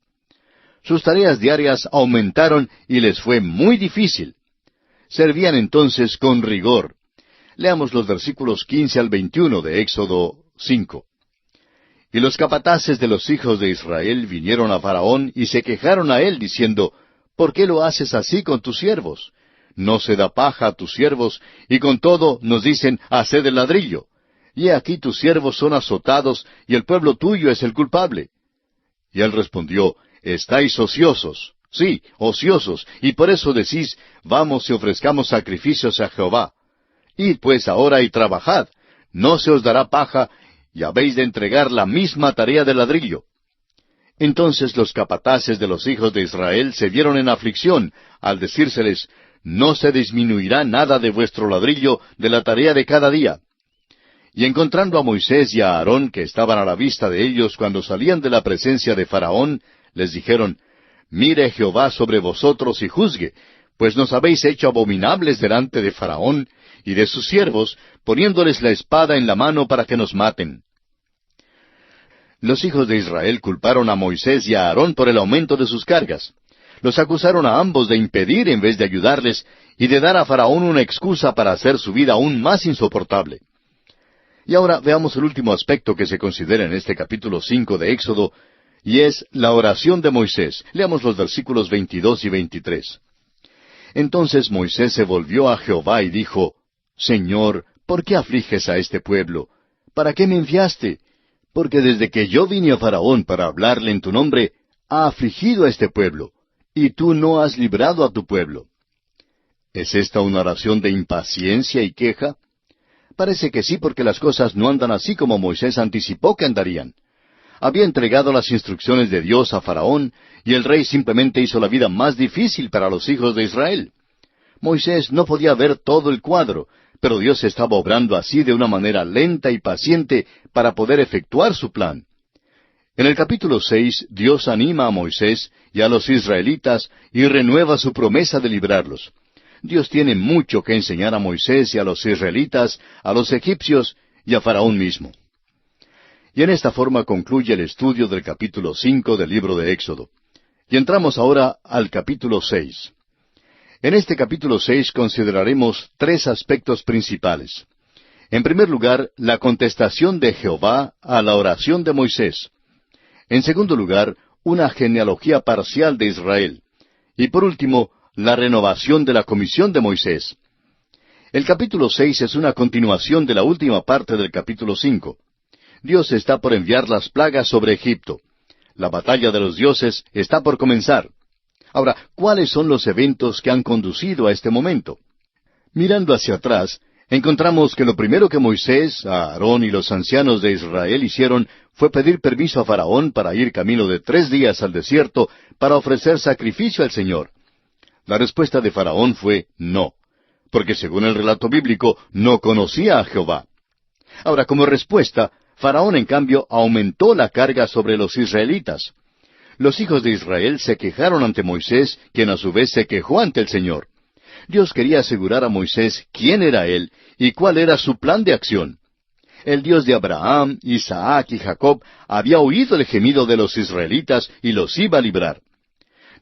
Sus tareas diarias aumentaron y les fue muy difícil. Servían entonces con rigor. Leamos los versículos 15 al 21 de Éxodo 5. Y los capataces de los hijos de Israel vinieron a Faraón y se quejaron a él, diciendo, ¿por qué lo haces así con tus siervos? No se da paja a tus siervos, y con todo nos dicen, haced el ladrillo. Y he aquí tus siervos son azotados, y el pueblo tuyo es el culpable. Y él respondió, estáis ociosos, sí, ociosos, y por eso decís, vamos y ofrezcamos sacrificios a Jehová. Id pues ahora y trabajad, no se os dará paja, y habéis de entregar la misma tarea de ladrillo. Entonces los capataces de los hijos de Israel se vieron en aflicción, al decírseles, no se disminuirá nada de vuestro ladrillo de la tarea de cada día. Y encontrando a Moisés y a Aarón, que estaban a la vista de ellos cuando salían de la presencia de Faraón, les dijeron, mire Jehová sobre vosotros y juzgue, pues nos habéis hecho abominables delante de Faraón y de sus siervos, poniéndoles la espada en la mano para que nos maten. Los hijos de Israel culparon a Moisés y a Aarón por el aumento de sus cargas. Los acusaron a ambos de impedir en vez de ayudarles y de dar a Faraón una excusa para hacer su vida aún más insoportable. Y ahora veamos el último aspecto que se considera en este capítulo 5 de Éxodo, y es la oración de Moisés. Leamos los versículos 22 y 23. Entonces Moisés se volvió a Jehová y dijo, Señor, ¿por qué afliges a este pueblo? ¿Para qué me enviaste? Porque desde que yo vine a Faraón para hablarle en tu nombre, ha afligido a este pueblo, y tú no has librado a tu pueblo. ¿Es esta una oración de impaciencia y queja? Parece que sí, porque las cosas no andan así como Moisés anticipó que andarían. Había entregado las instrucciones de Dios a Faraón, y el rey simplemente hizo la vida más difícil para los hijos de Israel. Moisés no podía ver todo el cuadro, pero Dios estaba obrando así de una manera lenta y paciente para poder efectuar su plan. En el capítulo 6, Dios anima a Moisés y a los israelitas y renueva su promesa de librarlos. Dios tiene mucho que enseñar a Moisés y a los israelitas, a los egipcios y a Faraón mismo. Y en esta forma concluye el estudio del capítulo 5 del libro de Éxodo. Y entramos ahora al capítulo 6. En este capítulo 6 consideraremos tres aspectos principales. En primer lugar, la contestación de Jehová a la oración de Moisés. En segundo lugar, una genealogía parcial de Israel. Y por último, la renovación de la comisión de Moisés. El capítulo 6 es una continuación de la última parte del capítulo 5. Dios está por enviar las plagas sobre Egipto. La batalla de los dioses está por comenzar. Ahora, ¿cuáles son los eventos que han conducido a este momento? Mirando hacia atrás, encontramos que lo primero que Moisés, Aarón y los ancianos de Israel hicieron fue pedir permiso a Faraón para ir camino de 3 días al desierto para ofrecer sacrificio al Señor. La respuesta de Faraón fue no, porque según el relato bíblico no conocía a Jehová. Ahora, como respuesta, Faraón en cambio aumentó la carga sobre los israelitas. Los hijos de Israel se quejaron ante Moisés, quien a su vez se quejó ante el Señor. Dios quería asegurar a Moisés quién era Él y cuál era su plan de acción. El Dios de Abraham, Isaac y Jacob había oído el gemido de los israelitas y los iba a librar.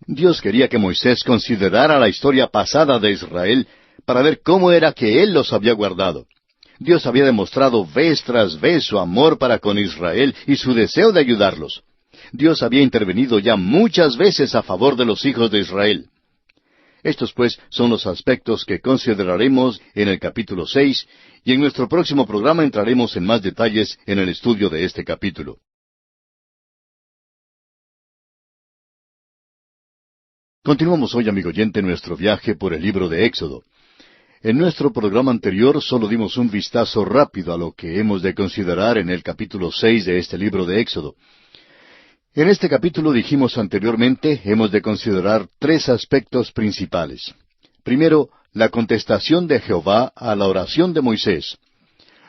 Dios quería que Moisés considerara la historia pasada de Israel para ver cómo era que Él los había guardado. Dios había demostrado vez tras vez su amor para con Israel y su deseo de ayudarlos. Dios había intervenido ya muchas veces a favor de los hijos de Israel. Estos, pues, son los aspectos que consideraremos en el capítulo 6, y en nuestro próximo programa entraremos en más detalles en el estudio de este capítulo. Continuamos hoy, amigo oyente, nuestro viaje por el libro de Éxodo. En nuestro programa anterior solo dimos un vistazo rápido a lo que hemos de considerar en el capítulo 6 de este libro de Éxodo. En este capítulo, dijimos anteriormente, hemos de considerar tres aspectos principales. Primero, la contestación de Jehová a la oración de Moisés.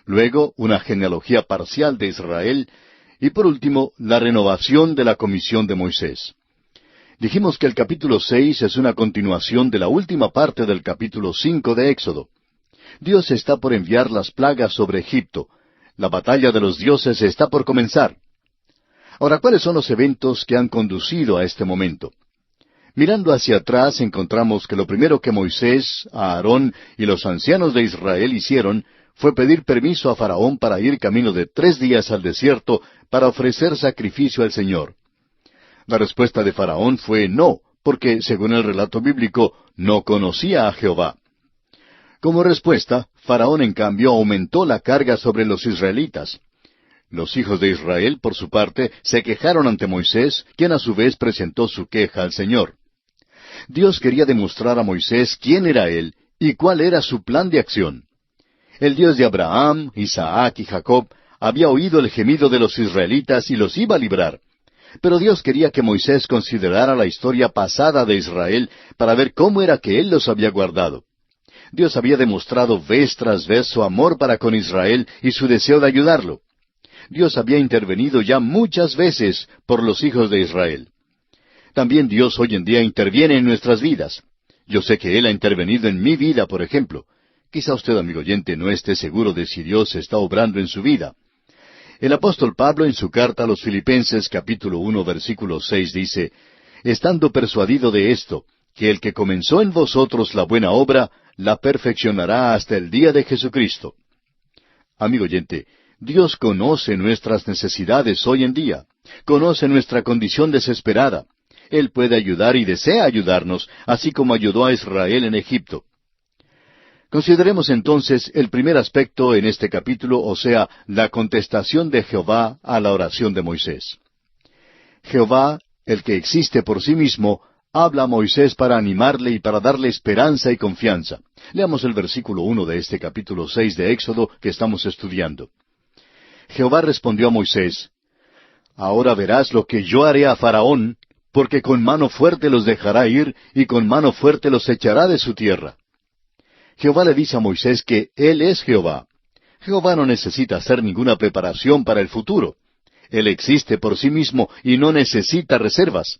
Luego, una genealogía parcial de Israel. Y por último, la renovación de la comisión de Moisés. Dijimos que el capítulo 6 es una continuación de la última parte del capítulo 5 de Éxodo. Dios está por enviar las plagas sobre Egipto. La batalla de los dioses está por comenzar. Ahora, ¿cuáles son los eventos que han conducido a este momento? Mirando hacia atrás, encontramos que lo primero que Moisés, Aarón y los ancianos de Israel hicieron fue pedir permiso a Faraón para ir camino de 3 días al desierto para ofrecer sacrificio al Señor. La respuesta de Faraón fue no, porque, según el relato bíblico, no conocía a Jehová. Como respuesta, Faraón en cambio aumentó la carga sobre los israelitas. Los hijos de Israel, por su parte, se quejaron ante Moisés, quien a su vez presentó su queja al Señor. Dios quería demostrar a Moisés quién era Él y cuál era su plan de acción. El Dios de Abraham, Isaac y Jacob había oído el gemido de los israelitas y los iba a librar. Pero Dios quería que Moisés considerara la historia pasada de Israel para ver cómo era que Él los había guardado. Dios había demostrado vez tras vez su amor para con Israel y su deseo de ayudarlo. Dios había intervenido ya muchas veces por los hijos de Israel. También Dios hoy en día interviene en nuestras vidas. Yo sé que Él ha intervenido en mi vida, por ejemplo. Quizá usted, amigo oyente, no esté seguro de si Dios está obrando en su vida. El apóstol Pablo, en su carta a los Filipenses, capítulo 1, versículo 6, dice, «Estando persuadido de esto, que el que comenzó en vosotros la buena obra, la perfeccionará hasta el día de Jesucristo». Amigo oyente, Dios conoce nuestras necesidades hoy en día. Conoce nuestra condición desesperada. Él puede ayudar y desea ayudarnos, así como ayudó a Israel en Egipto. Consideremos entonces el primer aspecto en este capítulo, o sea, la contestación de Jehová a la oración de Moisés. Jehová, el que existe por sí mismo, habla a Moisés para animarle y para darle esperanza y confianza. Leamos el versículo 1 de este capítulo 6 de Éxodo que estamos estudiando. Jehová respondió a Moisés, «Ahora verás lo que yo haré a Faraón, porque con mano fuerte los dejará ir, y con mano fuerte los echará de su tierra». Jehová le dice a Moisés que Él es Jehová. Jehová no necesita hacer ninguna preparación para el futuro. Él existe por sí mismo y no necesita reservas.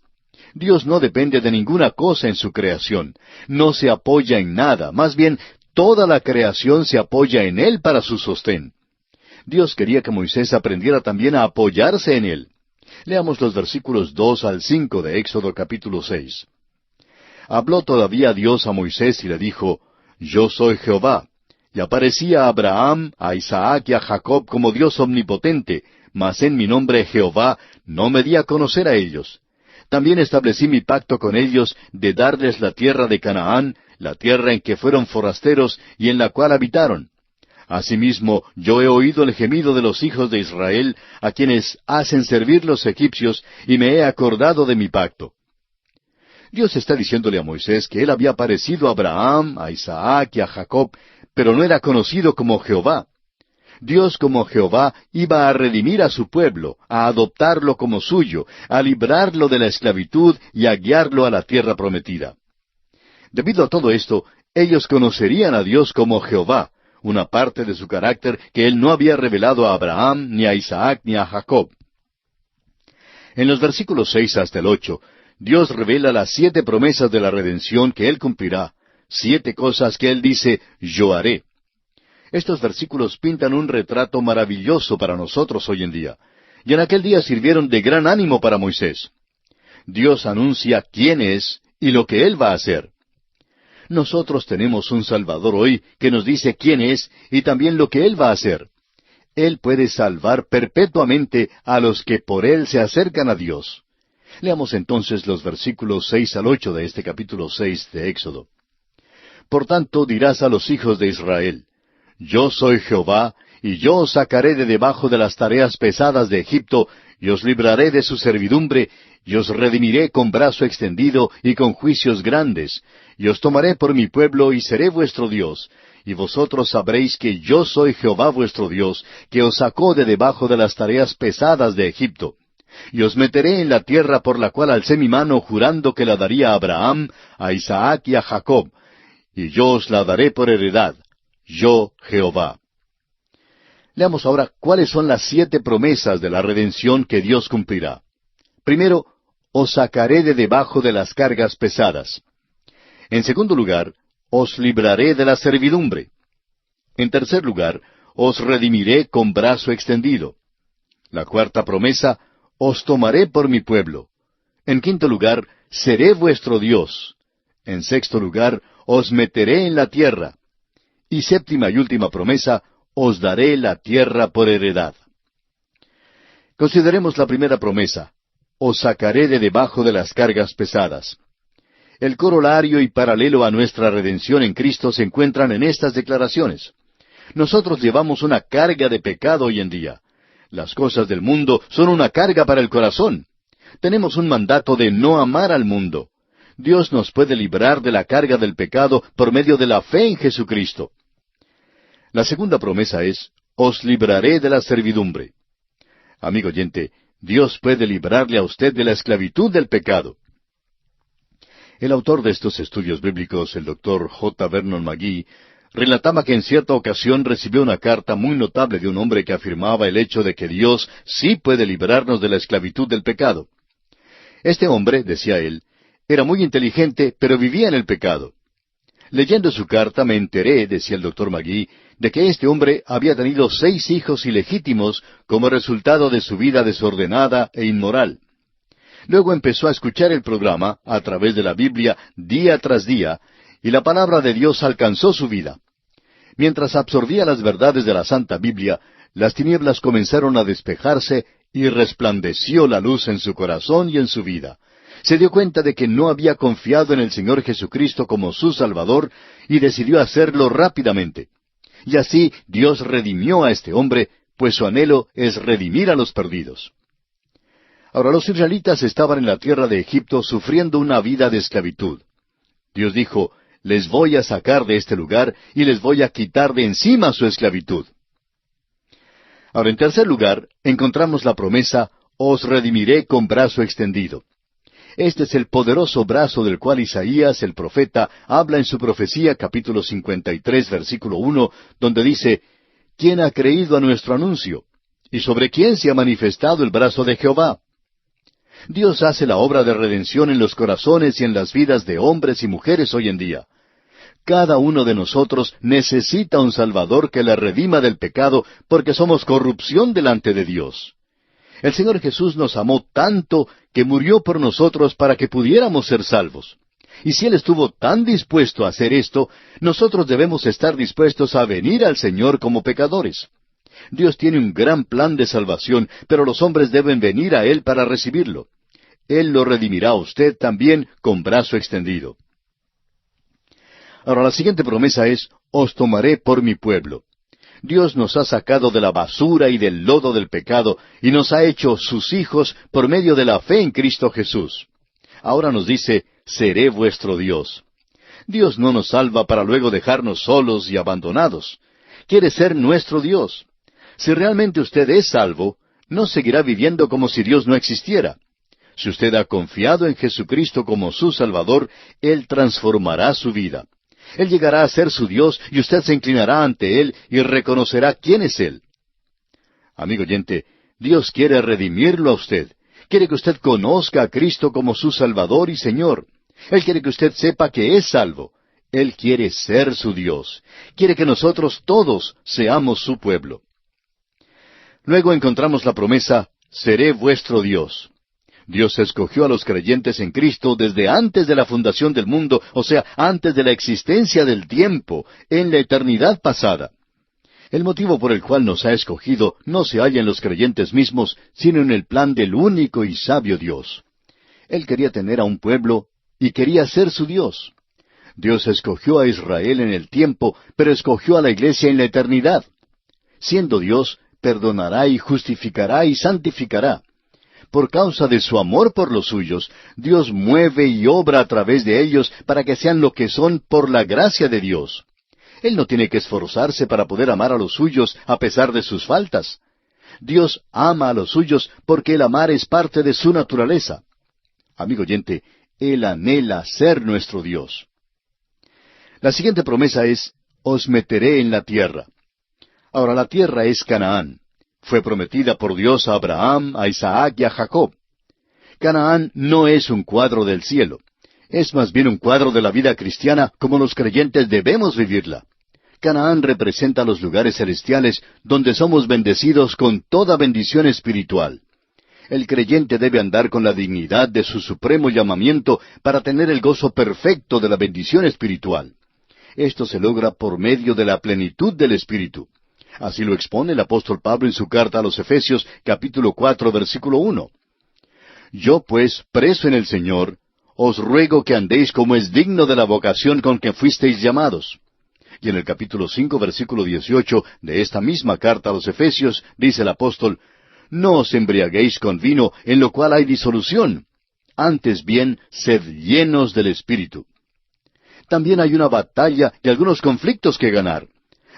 Dios no depende de ninguna cosa en su creación. No se apoya en nada. Más bien, toda la creación se apoya en Él para su sostén. Dios quería que Moisés aprendiera también a apoyarse en Él. Leamos los versículos 2 al 5 de Éxodo capítulo 6. Habló todavía Dios a Moisés y le dijo, «Yo soy Jehová». Y aparecía a Abraham, a Isaac y a Jacob como Dios omnipotente, mas en mi nombre Jehová no me di a conocer a ellos. También establecí mi pacto con ellos de darles la tierra de Canaán, la tierra en que fueron forasteros y en la cual habitaron. Asimismo, yo he oído el gemido de los hijos de Israel, a quienes hacen servir los egipcios, y me he acordado de mi pacto. Dios está diciéndole a Moisés que él había parecido a Abraham, a Isaac y a Jacob, pero no era conocido como Jehová. Dios como Jehová iba a redimir a su pueblo, a adoptarlo como suyo, a librarlo de la esclavitud y a guiarlo a la tierra prometida. Debido a todo esto, ellos conocerían a Dios como Jehová, una parte de su carácter que Él no había revelado a Abraham, ni a Isaac, ni a Jacob. En los versículos 6 hasta el 8, Dios revela las 7 promesas de la redención que Él cumplirá, 7 cosas que Él dice, yo haré. Estos versículos pintan un retrato maravilloso para nosotros hoy en día, y en aquel día sirvieron de gran ánimo para Moisés. Dios anuncia quién es y lo que Él va a hacer. Nosotros tenemos un Salvador hoy que nos dice quién es y también lo que Él va a hacer. Él puede salvar perpetuamente a los que por Él se acercan a Dios. Leamos entonces los versículos 6 al 8 de este capítulo 6 de Éxodo. Por tanto dirás a los hijos de Israel, yo soy Jehová, y yo os sacaré de debajo de las tareas pesadas de Egipto, y os libraré de su servidumbre, y os redimiré con brazo extendido y con juicios grandes, y os tomaré por mi pueblo y seré vuestro Dios, y vosotros sabréis que yo soy Jehová vuestro Dios, que os sacó de debajo de las tareas pesadas de Egipto. Y os meteré en la tierra por la cual alcé mi mano jurando que la daría a Abraham, a Isaac y a Jacob, y yo os la daré por heredad, yo Jehová. Leamos ahora cuáles son las 7 promesas de la redención que Dios cumplirá. Primero, os sacaré de debajo de las cargas pesadas. En segundo lugar, os libraré de la servidumbre. En tercer lugar, os redimiré con brazo extendido. La cuarta promesa, os tomaré por mi pueblo. En quinto lugar, seré vuestro Dios. En sexto lugar, os meteré en la tierra. Y séptima y última promesa, os daré la tierra por heredad. Consideremos la primera promesa, os sacaré de debajo de las cargas pesadas. El corolario y paralelo a nuestra redención en Cristo se encuentran en estas declaraciones. Nosotros llevamos una carga de pecado hoy en día. Las cosas del mundo son una carga para el corazón. Tenemos un mandato de no amar al mundo. Dios nos puede librar de la carga del pecado por medio de la fe en Jesucristo. La segunda promesa es, os libraré de la servidumbre. Amigo oyente, Dios puede librarle a usted de la esclavitud del pecado. El autor de estos estudios bíblicos, el Dr. J. Vernon McGee, relataba que en cierta ocasión recibió una carta muy notable de un hombre que afirmaba el hecho de que Dios sí puede librarnos de la esclavitud del pecado. Este hombre, decía él, era muy inteligente, pero vivía en el pecado. Leyendo su carta me enteré, decía el doctor Magee, de que este hombre había tenido 6 hijos ilegítimos como resultado de su vida desordenada e inmoral. Luego empezó a escuchar el programa a través de la Biblia día tras día, y la palabra de Dios alcanzó su vida. Mientras absorbía las verdades de la Santa Biblia, las tinieblas comenzaron a despejarse y resplandeció la luz en su corazón y en su vida. Se dio cuenta de que no había confiado en el Señor Jesucristo como su Salvador y decidió hacerlo rápidamente. Y así Dios redimió a este hombre, pues su anhelo es redimir a los perdidos. Ahora los israelitas estaban en la tierra de Egipto sufriendo una vida de esclavitud. Dios dijo, les voy a sacar de este lugar y les voy a quitar de encima su esclavitud. Ahora, en tercer lugar, encontramos la promesa, os redimiré con brazo extendido. Este es el poderoso brazo del cual Isaías, el profeta, habla en su profecía, capítulo 53, versículo 1, donde dice, ¿quién ha creído a nuestro anuncio? ¿Y sobre quién se ha manifestado el brazo de Jehová? Dios hace la obra de redención en los corazones y en las vidas de hombres y mujeres hoy en día. Cada uno de nosotros necesita un Salvador que le redima del pecado porque somos corrupción delante de Dios. El Señor Jesús nos amó tanto que murió por nosotros para que pudiéramos ser salvos. Y si Él estuvo tan dispuesto a hacer esto, nosotros debemos estar dispuestos a venir al Señor como pecadores. Dios tiene un gran plan de salvación, pero los hombres deben venir a Él para recibirlo. Él lo redimirá a usted también con brazo extendido. Ahora la siguiente promesa es, os tomaré por mi pueblo. Dios nos ha sacado de la basura y del lodo del pecado y nos ha hecho sus hijos por medio de la fe en Cristo Jesús. Ahora nos dice, seré vuestro Dios. Dios no nos salva para luego dejarnos solos y abandonados. Quiere ser nuestro Dios. Si realmente usted es salvo, no seguirá viviendo como si Dios no existiera. Si usted ha confiado en Jesucristo como su Salvador, Él transformará su vida. Él llegará a ser su Dios y usted se inclinará ante Él y reconocerá quién es Él. Amigo oyente, Dios quiere redimirlo a usted. Quiere que usted conozca a Cristo como su Salvador y Señor. Él quiere que usted sepa que es salvo. Él quiere ser su Dios. Quiere que nosotros todos seamos su pueblo. Luego encontramos la promesa, seré vuestro Dios. Dios escogió a los creyentes en Cristo desde antes de la fundación del mundo, o sea, antes de la existencia del tiempo, en la eternidad pasada. El motivo por el cual nos ha escogido no se halla en los creyentes mismos, sino en el plan del único y sabio Dios. Él quería tener a un pueblo y quería ser su Dios. Dios escogió a Israel en el tiempo, pero escogió a la iglesia en la eternidad. Siendo Dios, perdonará y justificará y santificará. Por causa de su amor por los suyos, Dios mueve y obra a través de ellos para que sean lo que son por la gracia de Dios. Él no tiene que esforzarse para poder amar a los suyos a pesar de sus faltas. Dios ama a los suyos porque el amar es parte de su naturaleza. Amigo oyente, Él anhela ser nuestro Dios. La siguiente promesa es, os meteré en la tierra. Ahora la tierra es Canaán. Fue prometida por Dios a Abraham, a Isaac y a Jacob. Canaán no es un cuadro del cielo. Es más bien un cuadro de la vida cristiana como los creyentes debemos vivirla. Canaán representa los lugares celestiales donde somos bendecidos con toda bendición espiritual. El creyente debe andar con la dignidad de su supremo llamamiento para tener el gozo perfecto de la bendición espiritual. Esto se logra por medio de la plenitud del Espíritu. Así lo expone el apóstol Pablo en su carta a los Efesios, capítulo 4, versículo 1. Yo pues, preso en el Señor, os ruego que andéis como es digno de la vocación con que fuisteis llamados. Y en el capítulo 5, versículo 18 de esta misma carta a los Efesios, dice el apóstol, no os embriaguéis con vino, en lo cual hay disolución. Antes bien, sed llenos del Espíritu. También hay una batalla y algunos conflictos que ganar.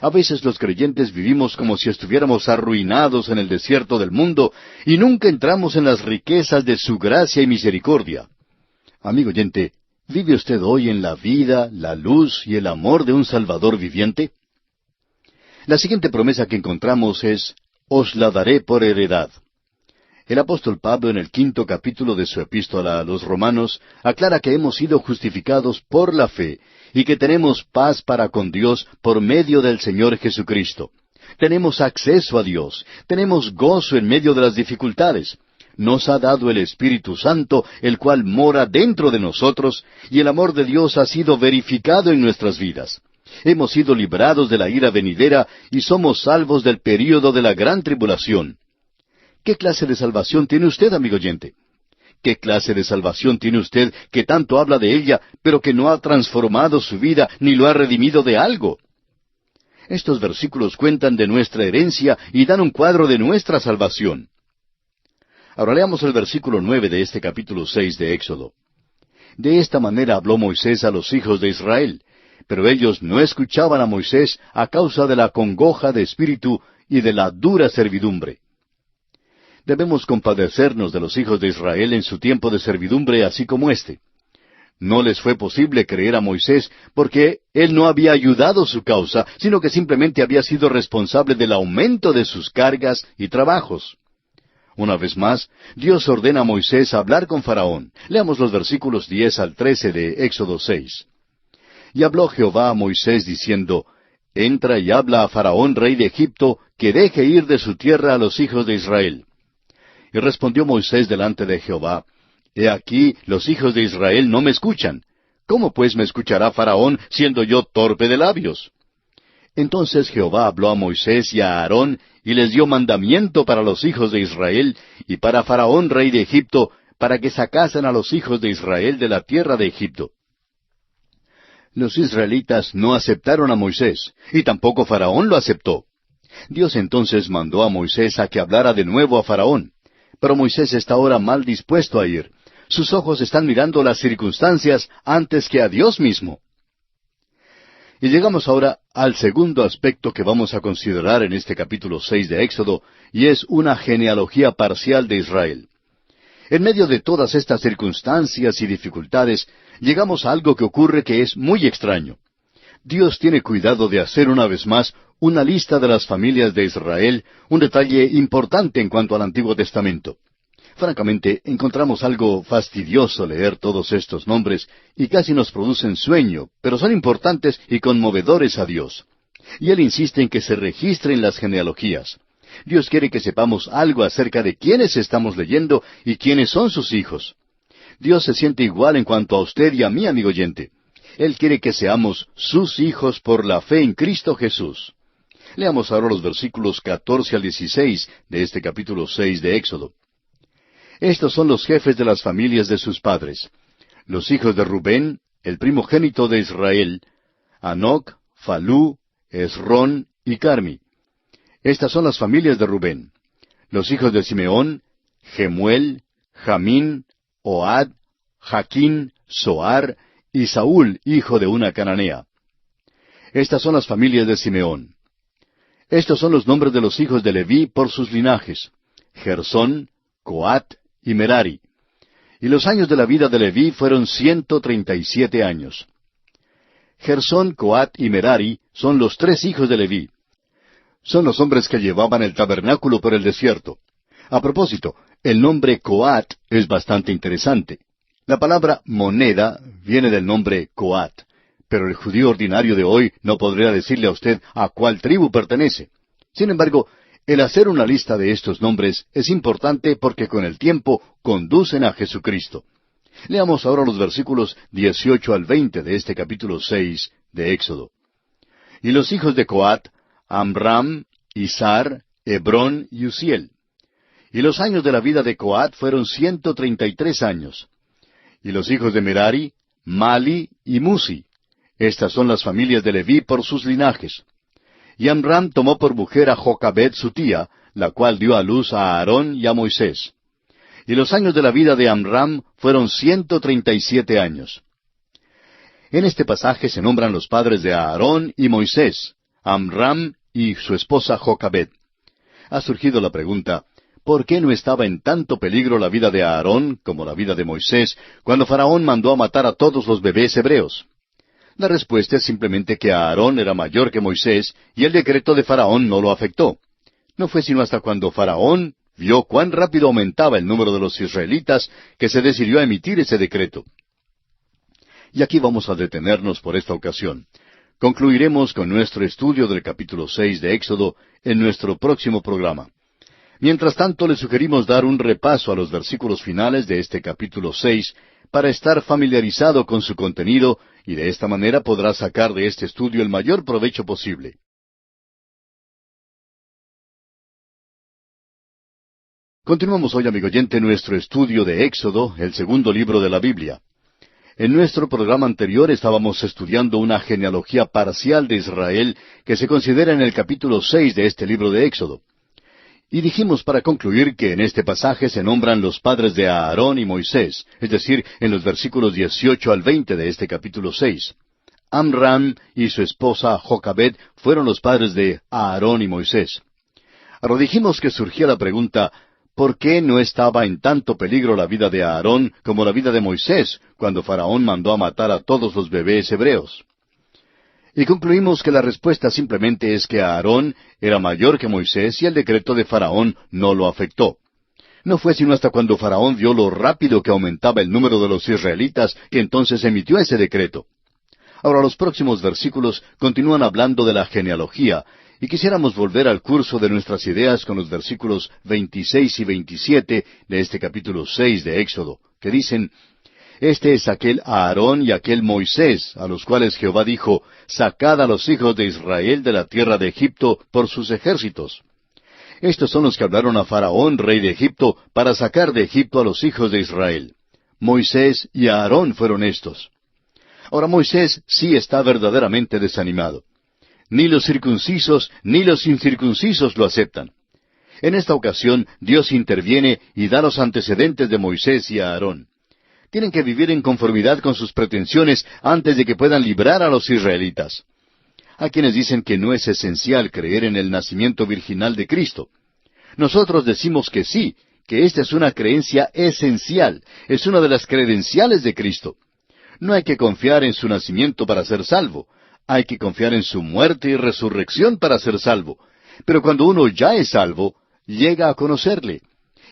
A veces los creyentes vivimos como si estuviéramos arruinados en el desierto del mundo y nunca entramos en las riquezas de su gracia y misericordia. Amigo oyente, ¿vive usted hoy en la vida, la luz y el amor de un Salvador viviente? La siguiente promesa que encontramos es, os la daré por heredad. El apóstol Pablo, en el 5º capítulo de su epístola a los Romanos, aclara que hemos sido justificados por la fe y que tenemos paz para con Dios por medio del Señor Jesucristo. Tenemos acceso a Dios, tenemos gozo en medio de las dificultades. Nos ha dado el Espíritu Santo, el cual mora dentro de nosotros, y el amor de Dios ha sido verificado en nuestras vidas. Hemos sido librados de la ira venidera y somos salvos del período de la gran tribulación. ¿Qué clase de salvación tiene usted, amigo oyente? ¿Qué clase de salvación tiene usted que tanto habla de ella, pero que no ha transformado su vida ni lo ha redimido de algo? Estos versículos cuentan de nuestra herencia y dan un cuadro de nuestra salvación. Ahora leamos el versículo 9 de este capítulo 6 de Éxodo. De esta manera habló Moisés a los hijos de Israel, pero ellos no escuchaban a Moisés a causa de la congoja de espíritu y de la dura servidumbre. Debemos compadecernos de los hijos de Israel en su tiempo de servidumbre, así como éste. No les fue posible creer a Moisés porque él no había ayudado su causa, sino que simplemente había sido responsable del aumento de sus cargas y trabajos. Una vez más, Dios ordena a Moisés hablar con Faraón. Leamos los versículos 10 al 13 de Éxodo 6. Y habló Jehová a Moisés diciendo, Entra y habla a Faraón, rey de Egipto, que deje ir de su tierra a los hijos de Israel. Y respondió Moisés delante de Jehová, He aquí, los hijos de Israel no me escuchan. ¿Cómo pues me escuchará Faraón, siendo yo torpe de labios? Entonces Jehová habló a Moisés y a Aarón, y les dio mandamiento para los hijos de Israel, y para Faraón, rey de Egipto, para que sacasen a los hijos de Israel de la tierra de Egipto. Los israelitas no aceptaron a Moisés, y tampoco Faraón lo aceptó. Dios entonces mandó a Moisés a que hablara de nuevo a Faraón. Pero Moisés está ahora mal dispuesto a ir. Sus ojos están mirando las circunstancias antes que a Dios mismo. Y llegamos ahora al segundo aspecto que vamos a considerar en este capítulo 6 de Éxodo, y es una genealogía parcial de Israel. En medio de todas estas circunstancias y dificultades, llegamos a algo que ocurre que es muy extraño. Dios tiene cuidado de hacer una vez más una lista de las familias de Israel, un detalle importante en cuanto al Antiguo Testamento. Francamente, encontramos algo fastidioso leer todos estos nombres y casi nos producen sueño, pero son importantes y conmovedores a Dios. Y Él insiste en que se registren las genealogías. Dios quiere que sepamos algo acerca de quiénes estamos leyendo y quiénes son sus hijos. Dios se siente igual en cuanto a usted y a mí, amigo oyente. Él quiere que seamos sus hijos por la fe en Cristo Jesús. Leamos ahora los versículos 14 al 16 de este capítulo 6 de Éxodo. Estos son los jefes de las familias de sus padres. Los hijos de Rubén, el primogénito de Israel, Hanoc, Falú, Esrón y Carmi. Estas son las familias de Rubén. Los hijos de Simeón, Gemuel, Jamín, Ohad, Jaquín, Soar y Saúl, hijo de una cananea. Estas son las familias de Simeón. Estos son los nombres de los hijos de Leví por sus linajes: Gersón, Coat y Merari. Y los años de la vida de Leví fueron 137 años. Gersón, Coat y Merari son los tres hijos de Leví. Son los hombres que llevaban el tabernáculo por el desierto. A propósito, el nombre Coat es bastante interesante. La palabra moneda viene del nombre Coat, pero el judío ordinario de hoy no podría decirle a usted a cuál tribu pertenece. Sin embargo, el hacer una lista de estos nombres es importante porque con el tiempo conducen a Jesucristo. Leamos ahora los versículos 18 al 20 de este capítulo 6 de Éxodo. Y los hijos de Coat, Amram, Izar, Hebrón y Uziel. Y los años de la vida de Coat fueron 133 años. Y los hijos de Merari, Mali y Musi. Estas son las familias de Leví por sus linajes. Y Amram tomó por mujer a Jocabed su tía, la cual dio a luz a Aarón y a Moisés. Y los años de la vida de Amram fueron 137 años. En este pasaje se nombran los padres de Aarón y Moisés, Amram y su esposa Jocabed. Ha surgido la pregunta, ¿por qué no estaba en tanto peligro la vida de Aarón como la vida de Moisés cuando Faraón mandó a matar a todos los bebés hebreos? La respuesta es simplemente que Aarón era mayor que Moisés y el decreto de Faraón no lo afectó. No fue sino hasta cuando Faraón vio cuán rápido aumentaba el número de los israelitas que se decidió a emitir ese decreto. Y aquí vamos a detenernos por esta ocasión. Concluiremos con nuestro estudio del capítulo 6 de Éxodo en nuestro próximo programa. Mientras tanto, le sugerimos dar un repaso a los versículos finales de este capítulo 6 para estar familiarizado con su contenido y de esta manera podrá sacar de este estudio el mayor provecho posible. Continuamos hoy, amigo oyente, nuestro estudio de Éxodo, el segundo libro de la Biblia. En nuestro programa anterior estábamos estudiando una genealogía parcial de Israel que se considera en el capítulo 6 de este libro de Éxodo. Y dijimos para concluir que en este pasaje se nombran los padres de Aarón y Moisés, es decir, en los versículos 18 al 20 de este capítulo 6. Amram y su esposa Jocabed fueron los padres de Aarón y Moisés. Ahora dijimos que surgía la pregunta, ¿por qué no estaba en tanto peligro la vida de Aarón como la vida de Moisés cuando Faraón mandó a matar a todos los bebés hebreos? Y concluimos que la respuesta simplemente es que Aarón era mayor que Moisés y el decreto de Faraón no lo afectó. No fue sino hasta cuando Faraón vio lo rápido que aumentaba el número de los israelitas que entonces emitió ese decreto. Ahora los próximos versículos continúan hablando de la genealogía, y quisiéramos volver al curso de nuestras ideas con los versículos 26 y 27 de este capítulo 6 de Éxodo, que dicen: Este es aquel Aarón y aquel Moisés, a los cuales Jehová dijo, Sacad a los hijos de Israel de la tierra de Egipto por sus ejércitos. Estos son los que hablaron a Faraón, rey de Egipto, para sacar de Egipto a los hijos de Israel. Moisés y Aarón fueron estos. Ahora Moisés sí está verdaderamente desanimado. Ni los circuncisos ni los incircuncisos lo aceptan. En esta ocasión Dios interviene y da los antecedentes de Moisés y Aarón. Tienen que vivir en conformidad con sus pretensiones antes de que puedan librar a los israelitas. Hay quienes dicen que no es esencial creer en el nacimiento virginal de Cristo. Nosotros decimos que sí, que esta es una creencia esencial, es una de las credenciales de Cristo. No hay que confiar en su nacimiento para ser salvo. Hay que confiar en su muerte y resurrección para ser salvo. Pero cuando uno ya es salvo, llega a conocerle.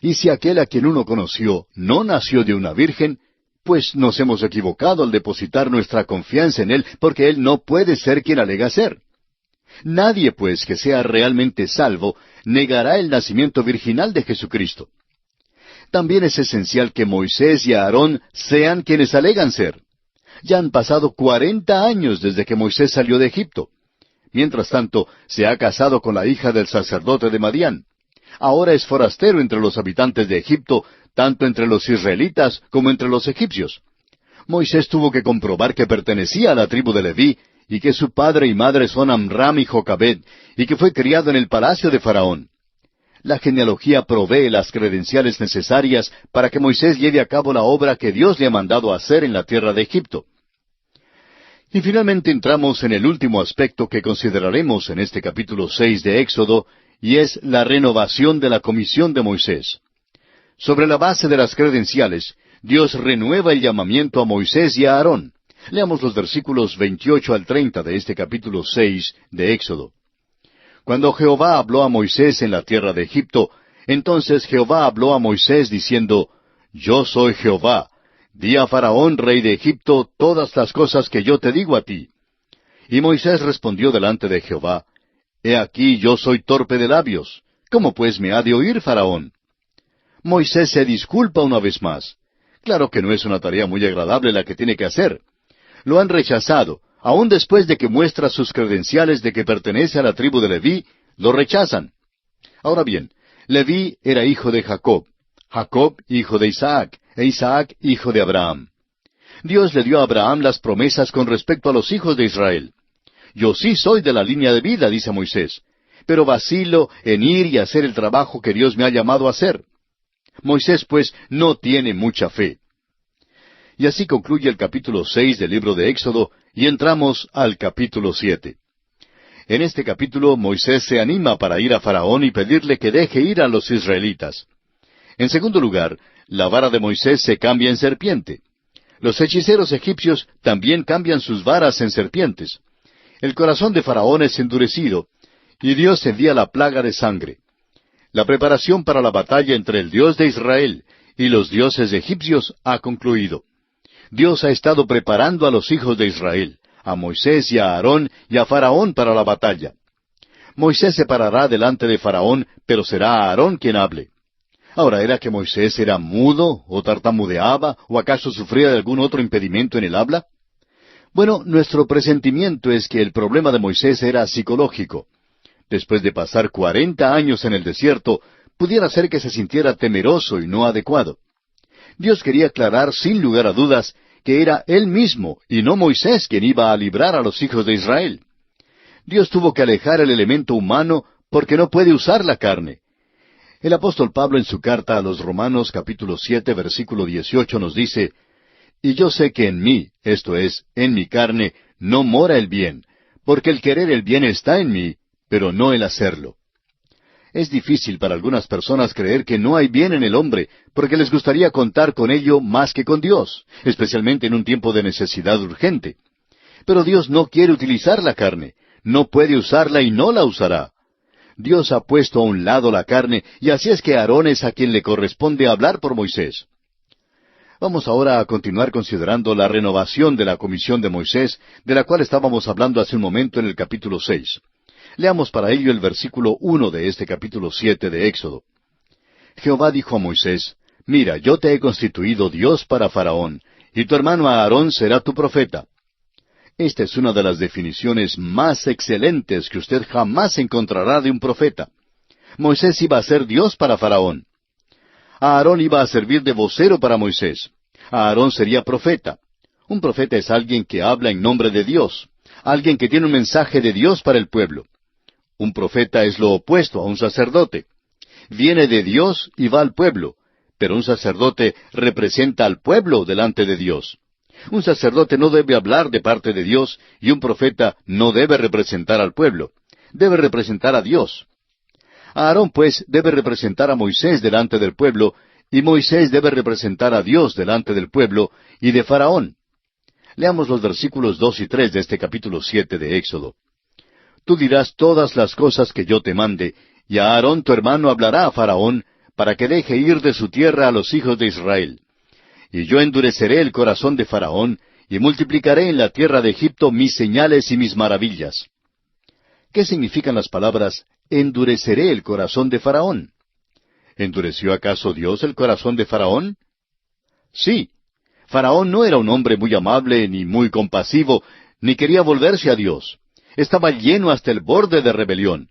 Y si aquel a quien uno conoció no nació de una virgen, pues nos hemos equivocado al depositar nuestra confianza en él, porque él no puede ser quien alega ser. Nadie, pues, que sea realmente salvo, negará el nacimiento virginal de Jesucristo. También es esencial que Moisés y Aarón sean quienes alegan ser. Ya han pasado 40 años desde que Moisés salió de Egipto. Mientras tanto, se ha casado con la hija del sacerdote de Madián. Ahora es forastero entre los habitantes de Egipto, tanto entre los israelitas como entre los egipcios. Moisés tuvo que comprobar que pertenecía a la tribu de Leví, y que su padre y madre son Amram y Jocabed, y que fue criado en el palacio de Faraón. La genealogía provee las credenciales necesarias para que Moisés lleve a cabo la obra que Dios le ha mandado hacer en la tierra de Egipto. Y finalmente entramos en el último aspecto que consideraremos en este capítulo 6 de Éxodo, y es la renovación de la comisión de Moisés. Sobre la base de las credenciales, Dios renueva el llamamiento a Moisés y a Aarón. Leamos los versículos 28 al 30 de este capítulo 6 de Éxodo. Cuando Jehová habló a Moisés en la tierra de Egipto, entonces Jehová habló a Moisés diciendo, Yo soy Jehová, di a Faraón, rey de Egipto, todas las cosas que yo te digo a ti. Y Moisés respondió delante de Jehová, He aquí yo soy torpe de labios, ¿cómo pues me ha de oír Faraón? Moisés se disculpa una vez más. Claro que no es una tarea muy agradable la que tiene que hacer. Lo han rechazado. Aun después de que muestra sus credenciales de que pertenece a la tribu de Leví, lo rechazan. Ahora bien, Leví era hijo de Jacob, Jacob hijo de Isaac, e Isaac hijo de Abraham. Dios le dio a Abraham las promesas con respecto a los hijos de Israel. Yo sí soy de la línea de vida, dice Moisés, pero vacilo en ir y hacer el trabajo que Dios me ha llamado a hacer. Moisés, pues, no tiene mucha fe. Y así concluye el capítulo 6 del libro de Éxodo, y entramos al capítulo 7. En este capítulo Moisés se anima para ir a Faraón y pedirle que deje ir a los israelitas. En segundo lugar, la vara de Moisés se cambia en serpiente. Los hechiceros egipcios también cambian sus varas en serpientes. El corazón de Faraón es endurecido, y Dios envía la plaga de sangre. La preparación para la batalla entre el Dios de Israel y los dioses egipcios ha concluido. Dios ha estado preparando a los hijos de Israel, a Moisés y a Aarón y a Faraón para la batalla. Moisés se parará delante de Faraón, pero será Aarón quien hable. Ahora, ¿era que Moisés era mudo, o tartamudeaba, o acaso sufría de algún otro impedimento en el habla? Bueno, nuestro presentimiento es que el problema de Moisés era psicológico. Después de pasar 40 años en el desierto, pudiera ser que se sintiera temeroso y no adecuado. Dios quería aclarar sin lugar a dudas que era Él mismo y no Moisés quien iba a librar a los hijos de Israel. Dios tuvo que alejar el elemento humano porque no puede usar la carne. El apóstol Pablo en su carta a los Romanos capítulo 7 versículo 18 nos dice: «Y yo sé que en mí, esto es, en mi carne, no mora el bien, porque el querer el bien está en mí, pero no el hacerlo». Es difícil para algunas personas creer que no hay bien en el hombre, porque les gustaría contar con ello más que con Dios, especialmente en un tiempo de necesidad urgente. Pero Dios no quiere utilizar la carne, no puede usarla y no la usará. Dios ha puesto a un lado la carne, y así es que Aarón es a quien le corresponde hablar por Moisés. Vamos ahora a continuar considerando la renovación de la comisión de Moisés, de la cual estábamos hablando hace un momento en el capítulo 6. Leamos para ello el versículo 1 de este capítulo 7 de Éxodo. Jehová dijo a Moisés: «Mira, yo te he constituido Dios para Faraón, y tu hermano Aarón será tu profeta». Esta es una de las definiciones más excelentes que usted jamás encontrará de un profeta. Moisés iba a ser Dios para Faraón. Aarón iba a servir de vocero para Moisés. Aarón sería profeta. Un profeta es alguien que habla en nombre de Dios, alguien que tiene un mensaje de Dios para el pueblo. Un profeta es lo opuesto a un sacerdote. Viene de Dios y va al pueblo, pero un sacerdote representa al pueblo delante de Dios. Un sacerdote no debe hablar de parte de Dios y un profeta no debe representar al pueblo. Debe representar a Dios. Aarón, pues, debe representar a Moisés delante del pueblo, y Moisés debe representar a Dios delante del pueblo y de Faraón. Leamos los versículos 2 y 3 de este capítulo 7 de Éxodo. «Tú dirás todas las cosas que yo te mande, y a Aarón tu hermano hablará a Faraón, para que deje ir de su tierra a los hijos de Israel. Y yo endureceré el corazón de Faraón, y multiplicaré en la tierra de Egipto mis señales y mis maravillas». ¿Qué significan las palabras «endureceré el corazón de Faraón»? ¿Endureció acaso Dios el corazón de Faraón? Sí. Faraón no era un hombre muy amable, ni muy compasivo, ni quería volverse a Dios. Estaba lleno hasta el borde de rebelión.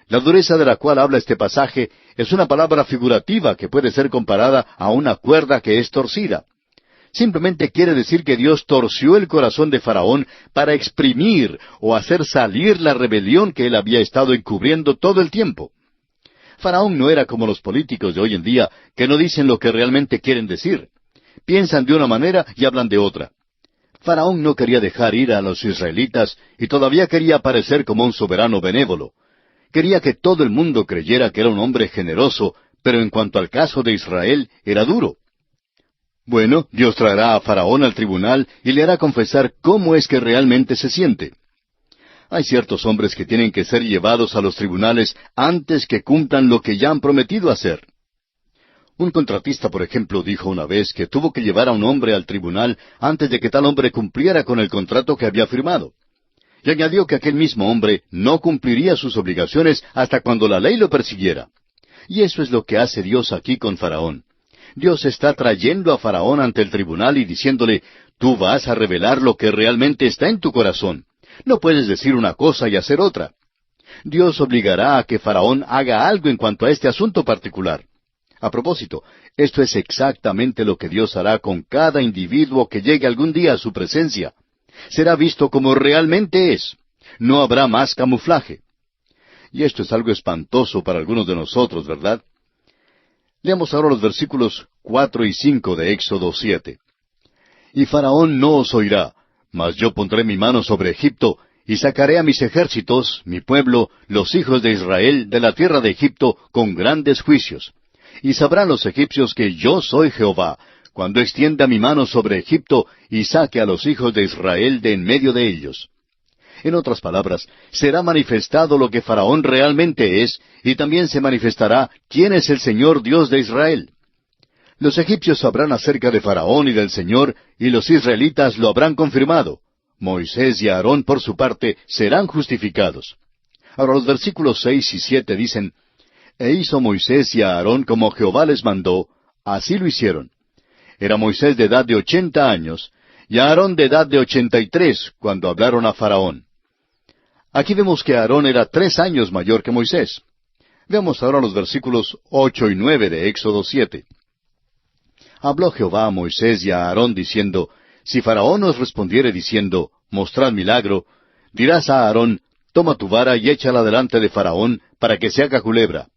La dureza de la cual habla este pasaje es una palabra figurativa que puede ser comparada a una cuerda que es torcida. Simplemente quiere decir que Dios torció el corazón de Faraón para exprimir o hacer salir la rebelión que él había estado encubriendo todo el tiempo. Faraón no era como los políticos de hoy en día, que no dicen lo que realmente quieren decir. Piensan de una manera y hablan de otra. Faraón no quería dejar ir a los israelitas y todavía quería parecer como un soberano benévolo. Quería que todo el mundo creyera que era un hombre generoso, pero en cuanto al caso de Israel, era duro. Bueno, Dios traerá a Faraón al tribunal y le hará confesar cómo es que realmente se siente. Hay ciertos hombres que tienen que ser llevados a los tribunales antes que cumplan lo que ya han prometido hacer. Un contratista, por ejemplo, dijo una vez que tuvo que llevar a un hombre al tribunal antes de que tal hombre cumpliera con el contrato que había firmado. Y añadió que aquel mismo hombre no cumpliría sus obligaciones hasta cuando la ley lo persiguiera. Y eso es lo que hace Dios aquí con Faraón. Dios está trayendo a Faraón ante el tribunal y diciéndole: «Tú vas a revelar lo que realmente está en tu corazón. No puedes decir una cosa y hacer otra». Dios obligará a que Faraón haga algo en cuanto a este asunto particular. A propósito, esto es exactamente lo que Dios hará con cada individuo que llegue algún día a su presencia. Será visto como realmente es. No habrá más camuflaje. Y esto es algo espantoso para algunos de nosotros, ¿verdad? Leamos ahora los versículos 4 y 5 de Éxodo 7. «Y Faraón no os oirá, mas yo pondré mi mano sobre Egipto, y sacaré a mis ejércitos, mi pueblo, los hijos de Israel, de la tierra de Egipto, con grandes juicios. Y sabrán los egipcios que yo soy Jehová, cuando extienda mi mano sobre Egipto, y saque a los hijos de Israel de en medio de ellos». En otras palabras, será manifestado lo que Faraón realmente es, y también se manifestará quién es el Señor Dios de Israel. Los egipcios sabrán acerca de Faraón y del Señor, y los israelitas lo habrán confirmado. Moisés y Aarón, por su parte, serán justificados. Ahora los versículos 6 y 7 dicen, «E hizo Moisés y Aarón como Jehová les mandó, así lo hicieron. Era Moisés de edad de 80 años, y Aarón de edad de 83, cuando hablaron a Faraón». Aquí vemos que Aarón era 3 años mayor que Moisés. Veamos ahora los versículos 8 y 9 de Éxodo 7. Habló Jehová a Moisés y a Aarón diciendo, «Si Faraón os respondiere diciendo, mostrad milagro, dirás a Aarón, toma tu vara y échala delante de Faraón, para que se haga culebra».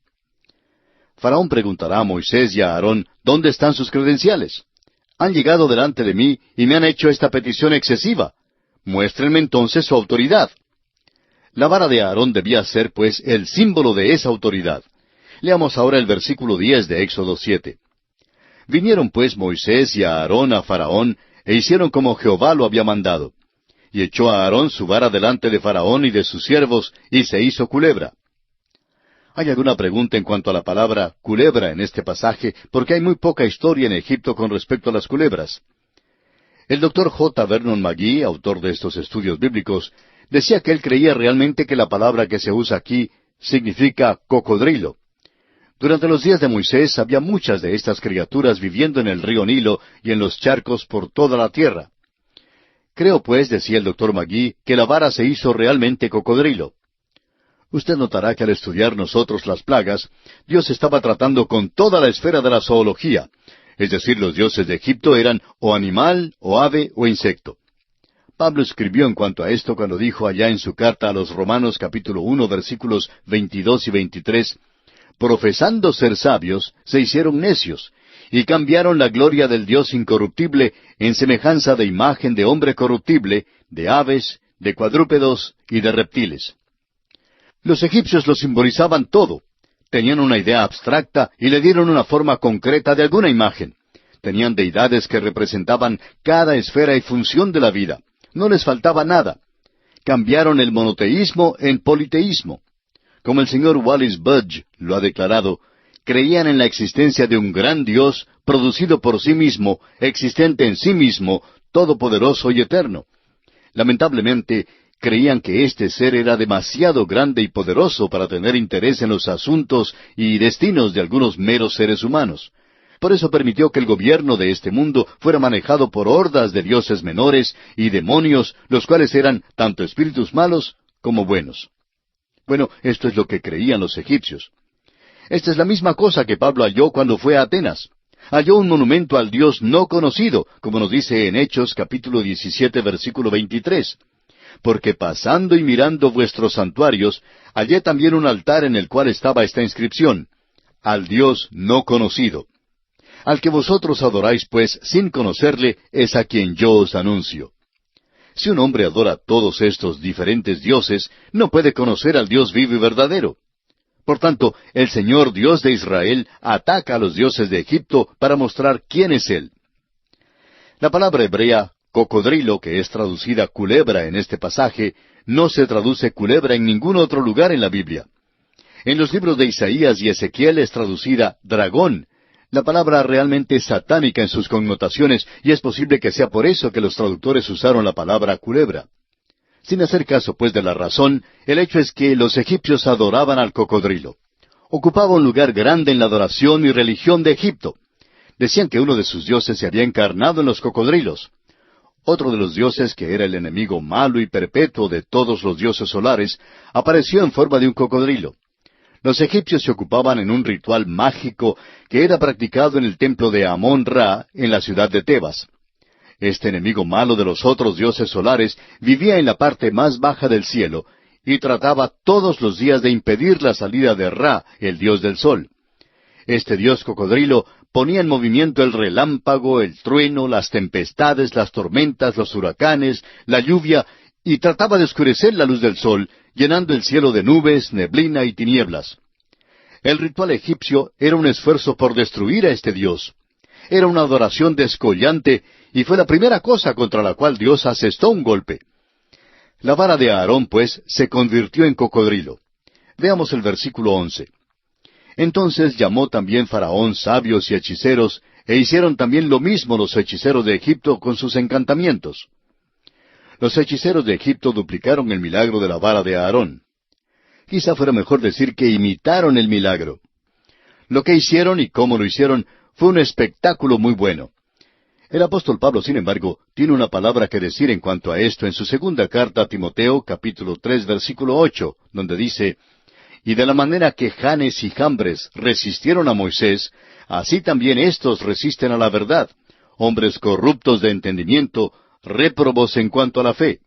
Faraón preguntará a Moisés y a Aarón, ¿dónde están sus credenciales? Han llegado delante de mí y me han hecho esta petición excesiva. Muéstrenme entonces su autoridad. La vara de Aarón debía ser, pues, el símbolo de esa autoridad. Leamos ahora el versículo 10 de Éxodo 7. Vinieron pues Moisés y Aarón a Faraón, e hicieron como Jehová lo había mandado. Y echó a Aarón su vara delante de Faraón y de sus siervos, y se hizo culebra. ¿Hay alguna pregunta en cuanto a la palabra culebra en este pasaje? Porque hay muy poca historia en Egipto con respecto a las culebras. El doctor J. Vernon McGee, autor de estos estudios bíblicos, decía que él creía realmente que la palabra que se usa aquí significa cocodrilo. Durante los días de Moisés había muchas de estas criaturas viviendo en el río Nilo y en los charcos por toda la tierra. Creo, pues, decía el doctor McGee, que la vara se hizo realmente cocodrilo. Usted notará que al estudiar nosotros las plagas, Dios estaba tratando con toda la esfera de la zoología, es decir, los dioses de Egipto eran o animal, o ave, o insecto. Pablo escribió en cuanto a esto cuando dijo allá en su carta a los Romanos capítulo 1 versículos 22 y 23, «Profesando ser sabios, se hicieron necios, y cambiaron la gloria del Dios incorruptible en semejanza de imagen de hombre corruptible, de aves, de cuadrúpedos y de reptiles». Los egipcios lo simbolizaban todo. Tenían una idea abstracta y le dieron una forma concreta de alguna imagen. Tenían deidades que representaban cada esfera y función de la vida. No les faltaba nada. Cambiaron el monoteísmo en politeísmo. Como el señor Wallis Budge lo ha declarado, creían en la existencia de un gran Dios, producido por sí mismo, existente en sí mismo, todopoderoso y eterno. Lamentablemente, creían que este ser era demasiado grande y poderoso para tener interés en los asuntos y destinos de algunos meros seres humanos. Por eso permitió que el gobierno de este mundo fuera manejado por hordas de dioses menores y demonios, los cuales eran tanto espíritus malos como buenos. Bueno, esto es lo que creían los egipcios. Esta es la misma cosa que Pablo halló cuando fue a Atenas. Halló un monumento al Dios no conocido, como nos dice en Hechos capítulo 17 versículo 23. Porque pasando y mirando vuestros santuarios, hallé también un altar en el cual estaba esta inscripción: al Dios no conocido. Al que vosotros adoráis, pues, sin conocerle, es a quien yo os anuncio. Si un hombre adora todos estos diferentes dioses, no puede conocer al Dios vivo y verdadero. Por tanto, el Señor Dios de Israel ataca a los dioses de Egipto para mostrar quién es Él. La palabra hebrea cocodrilo, que es traducida culebra en este pasaje, no se traduce culebra en ningún otro lugar en la Biblia. En los libros de Isaías y Ezequiel es traducida dragón. La palabra realmente es satánica en sus connotaciones, y es posible que sea por eso que los traductores usaron la palabra culebra. Sin hacer caso, pues, de la razón, el hecho es que los egipcios adoraban al cocodrilo. Ocupaba un lugar grande en la adoración y religión de Egipto. Decían que uno de sus dioses se había encarnado en los cocodrilos. Otro de los dioses, que era el enemigo malo y perpetuo de todos los dioses solares, apareció en forma de un cocodrilo. Los egipcios se ocupaban en un ritual mágico que era practicado en el templo de Amón-Ra, en la ciudad de Tebas. Este enemigo malo de los otros dioses solares vivía en la parte más baja del cielo, y trataba todos los días de impedir la salida de Ra, el dios del sol. Este dios cocodrilo ponía en movimiento el relámpago, el trueno, las tempestades, las tormentas, los huracanes, la lluvia, y trataba de oscurecer la luz del sol, llenando el cielo de nubes, neblina y tinieblas. El ritual egipcio era un esfuerzo por destruir a este dios. Era una adoración descollante, y fue la primera cosa contra la cual Dios asestó un golpe. La vara de Aarón, pues, se convirtió en cocodrilo. Veamos el versículo 11. Entonces llamó también Faraón sabios y hechiceros, e hicieron también lo mismo los hechiceros de Egipto con sus encantamientos. Los hechiceros de Egipto duplicaron el milagro de la vara de Aarón. Quizá fuera mejor decir que imitaron el milagro. Lo que hicieron y cómo lo hicieron fue un espectáculo muy bueno. El apóstol Pablo, sin embargo, tiene una palabra que decir en cuanto a esto en su segunda carta a Timoteo, capítulo 3, versículo 8, donde dice: Y de la manera que Janes y Jambres resistieron a Moisés, así también éstos resisten a la verdad, hombres corruptos de entendimiento, réprobos en cuanto a la fe.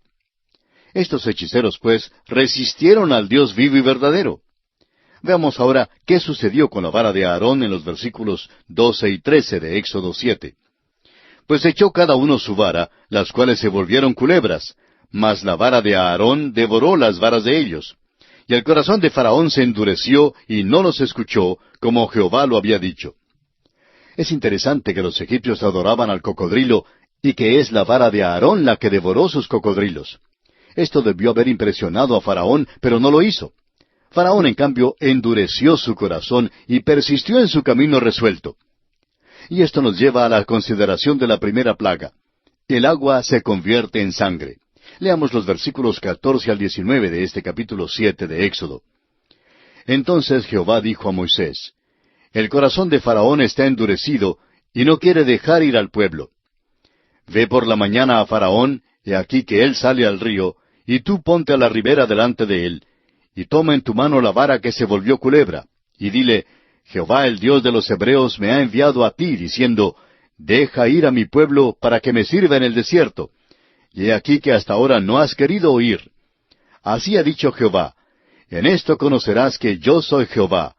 Estos hechiceros, pues, resistieron al Dios vivo y verdadero. Veamos ahora qué sucedió con la vara de Aarón en los versículos 12 y 13 de Éxodo 7. Pues echó cada uno su vara, las cuales se volvieron culebras, mas la vara de Aarón devoró las varas de ellos. Y el corazón de Faraón se endureció y no los escuchó, como Jehová lo había dicho. Es interesante que los egipcios adoraban al cocodrilo, y que es la vara de Aarón la que devoró sus cocodrilos. Esto debió haber impresionado a Faraón, pero no lo hizo. Faraón, en cambio, endureció su corazón y persistió en su camino resuelto. Y esto nos lleva a la consideración de la primera plaga. El agua se convierte en sangre. Leamos los versículos 14 al 19 de este capítulo 7 de Éxodo. Entonces Jehová dijo a Moisés: El corazón de Faraón está endurecido, y no quiere dejar ir al pueblo. Ve por la mañana a Faraón, he aquí que él sale al río, y tú ponte a la ribera delante de él, y toma en tu mano la vara que se volvió culebra, y dile: Jehová el Dios de los Hebreos me ha enviado a ti, diciendo: Deja ir a mi pueblo para que me sirva en el desierto. Y he aquí que hasta ahora no has querido oír. Así ha dicho Jehová: En esto conocerás que yo soy Jehová.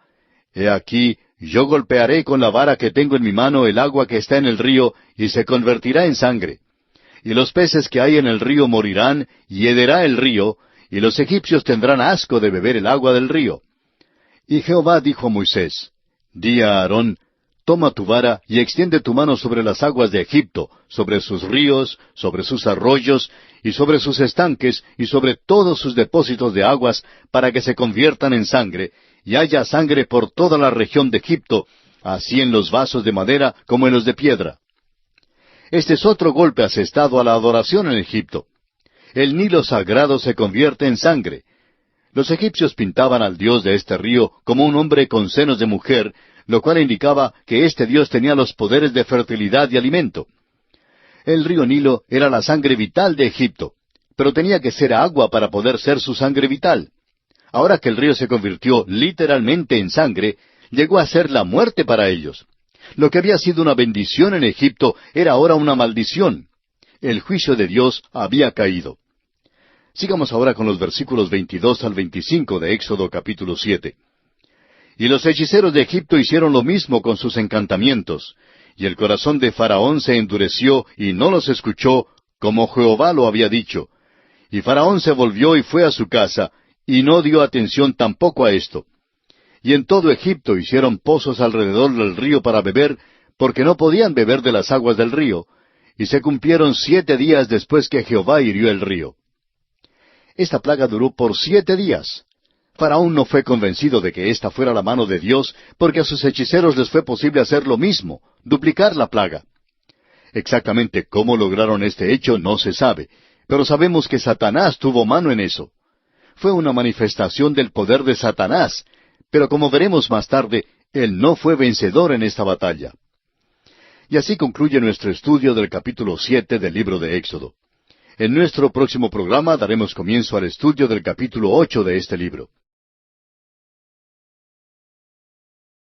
He aquí, yo golpearé con la vara que tengo en mi mano el agua que está en el río, y se convertirá en sangre. Y los peces que hay en el río morirán, y hederá el río, y los egipcios tendrán asco de beber el agua del río. Y Jehová dijo a Moisés: Di a Aarón: Toma tu vara y extiende tu mano sobre las aguas de Egipto, sobre sus ríos, sobre sus arroyos, y sobre sus estanques, y sobre todos sus depósitos de aguas, para que se conviertan en sangre, y haya sangre por toda la región de Egipto, así en los vasos de madera como en los de piedra. Este es otro golpe asestado a la adoración en Egipto. El Nilo sagrado se convierte en sangre. Los egipcios pintaban al dios de este río como un hombre con senos de mujer, lo cual indicaba que este dios tenía los poderes de fertilidad y alimento. El río Nilo era la sangre vital de Egipto, pero tenía que ser agua para poder ser su sangre vital. Ahora que el río se convirtió literalmente en sangre, llegó a ser la muerte para ellos. Lo que había sido una bendición en Egipto era ahora una maldición. El juicio de Dios había caído. Sigamos ahora con los versículos 22 al 25 de Éxodo capítulo 7. Y los hechiceros de Egipto hicieron lo mismo con sus encantamientos, y el corazón de Faraón se endureció y no los escuchó, como Jehová lo había dicho. Y Faraón se volvió y fue a su casa, y no dio atención tampoco a esto. Y en todo Egipto hicieron pozos alrededor del río para beber, porque no podían beber de las aguas del río, y se cumplieron 7 días después que Jehová hirió el río. Esta plaga duró por 7 días. Faraón no fue convencido de que esta fuera la mano de Dios, porque a sus hechiceros les fue posible hacer lo mismo, duplicar la plaga. Exactamente cómo lograron este hecho no se sabe, pero sabemos que Satanás tuvo mano en eso. Fue una manifestación del poder de Satanás, pero como veremos más tarde, él no fue vencedor en esta batalla. Y así concluye nuestro estudio del capítulo 7 del libro de Éxodo. En nuestro próximo programa daremos comienzo al estudio del capítulo 8 de este libro.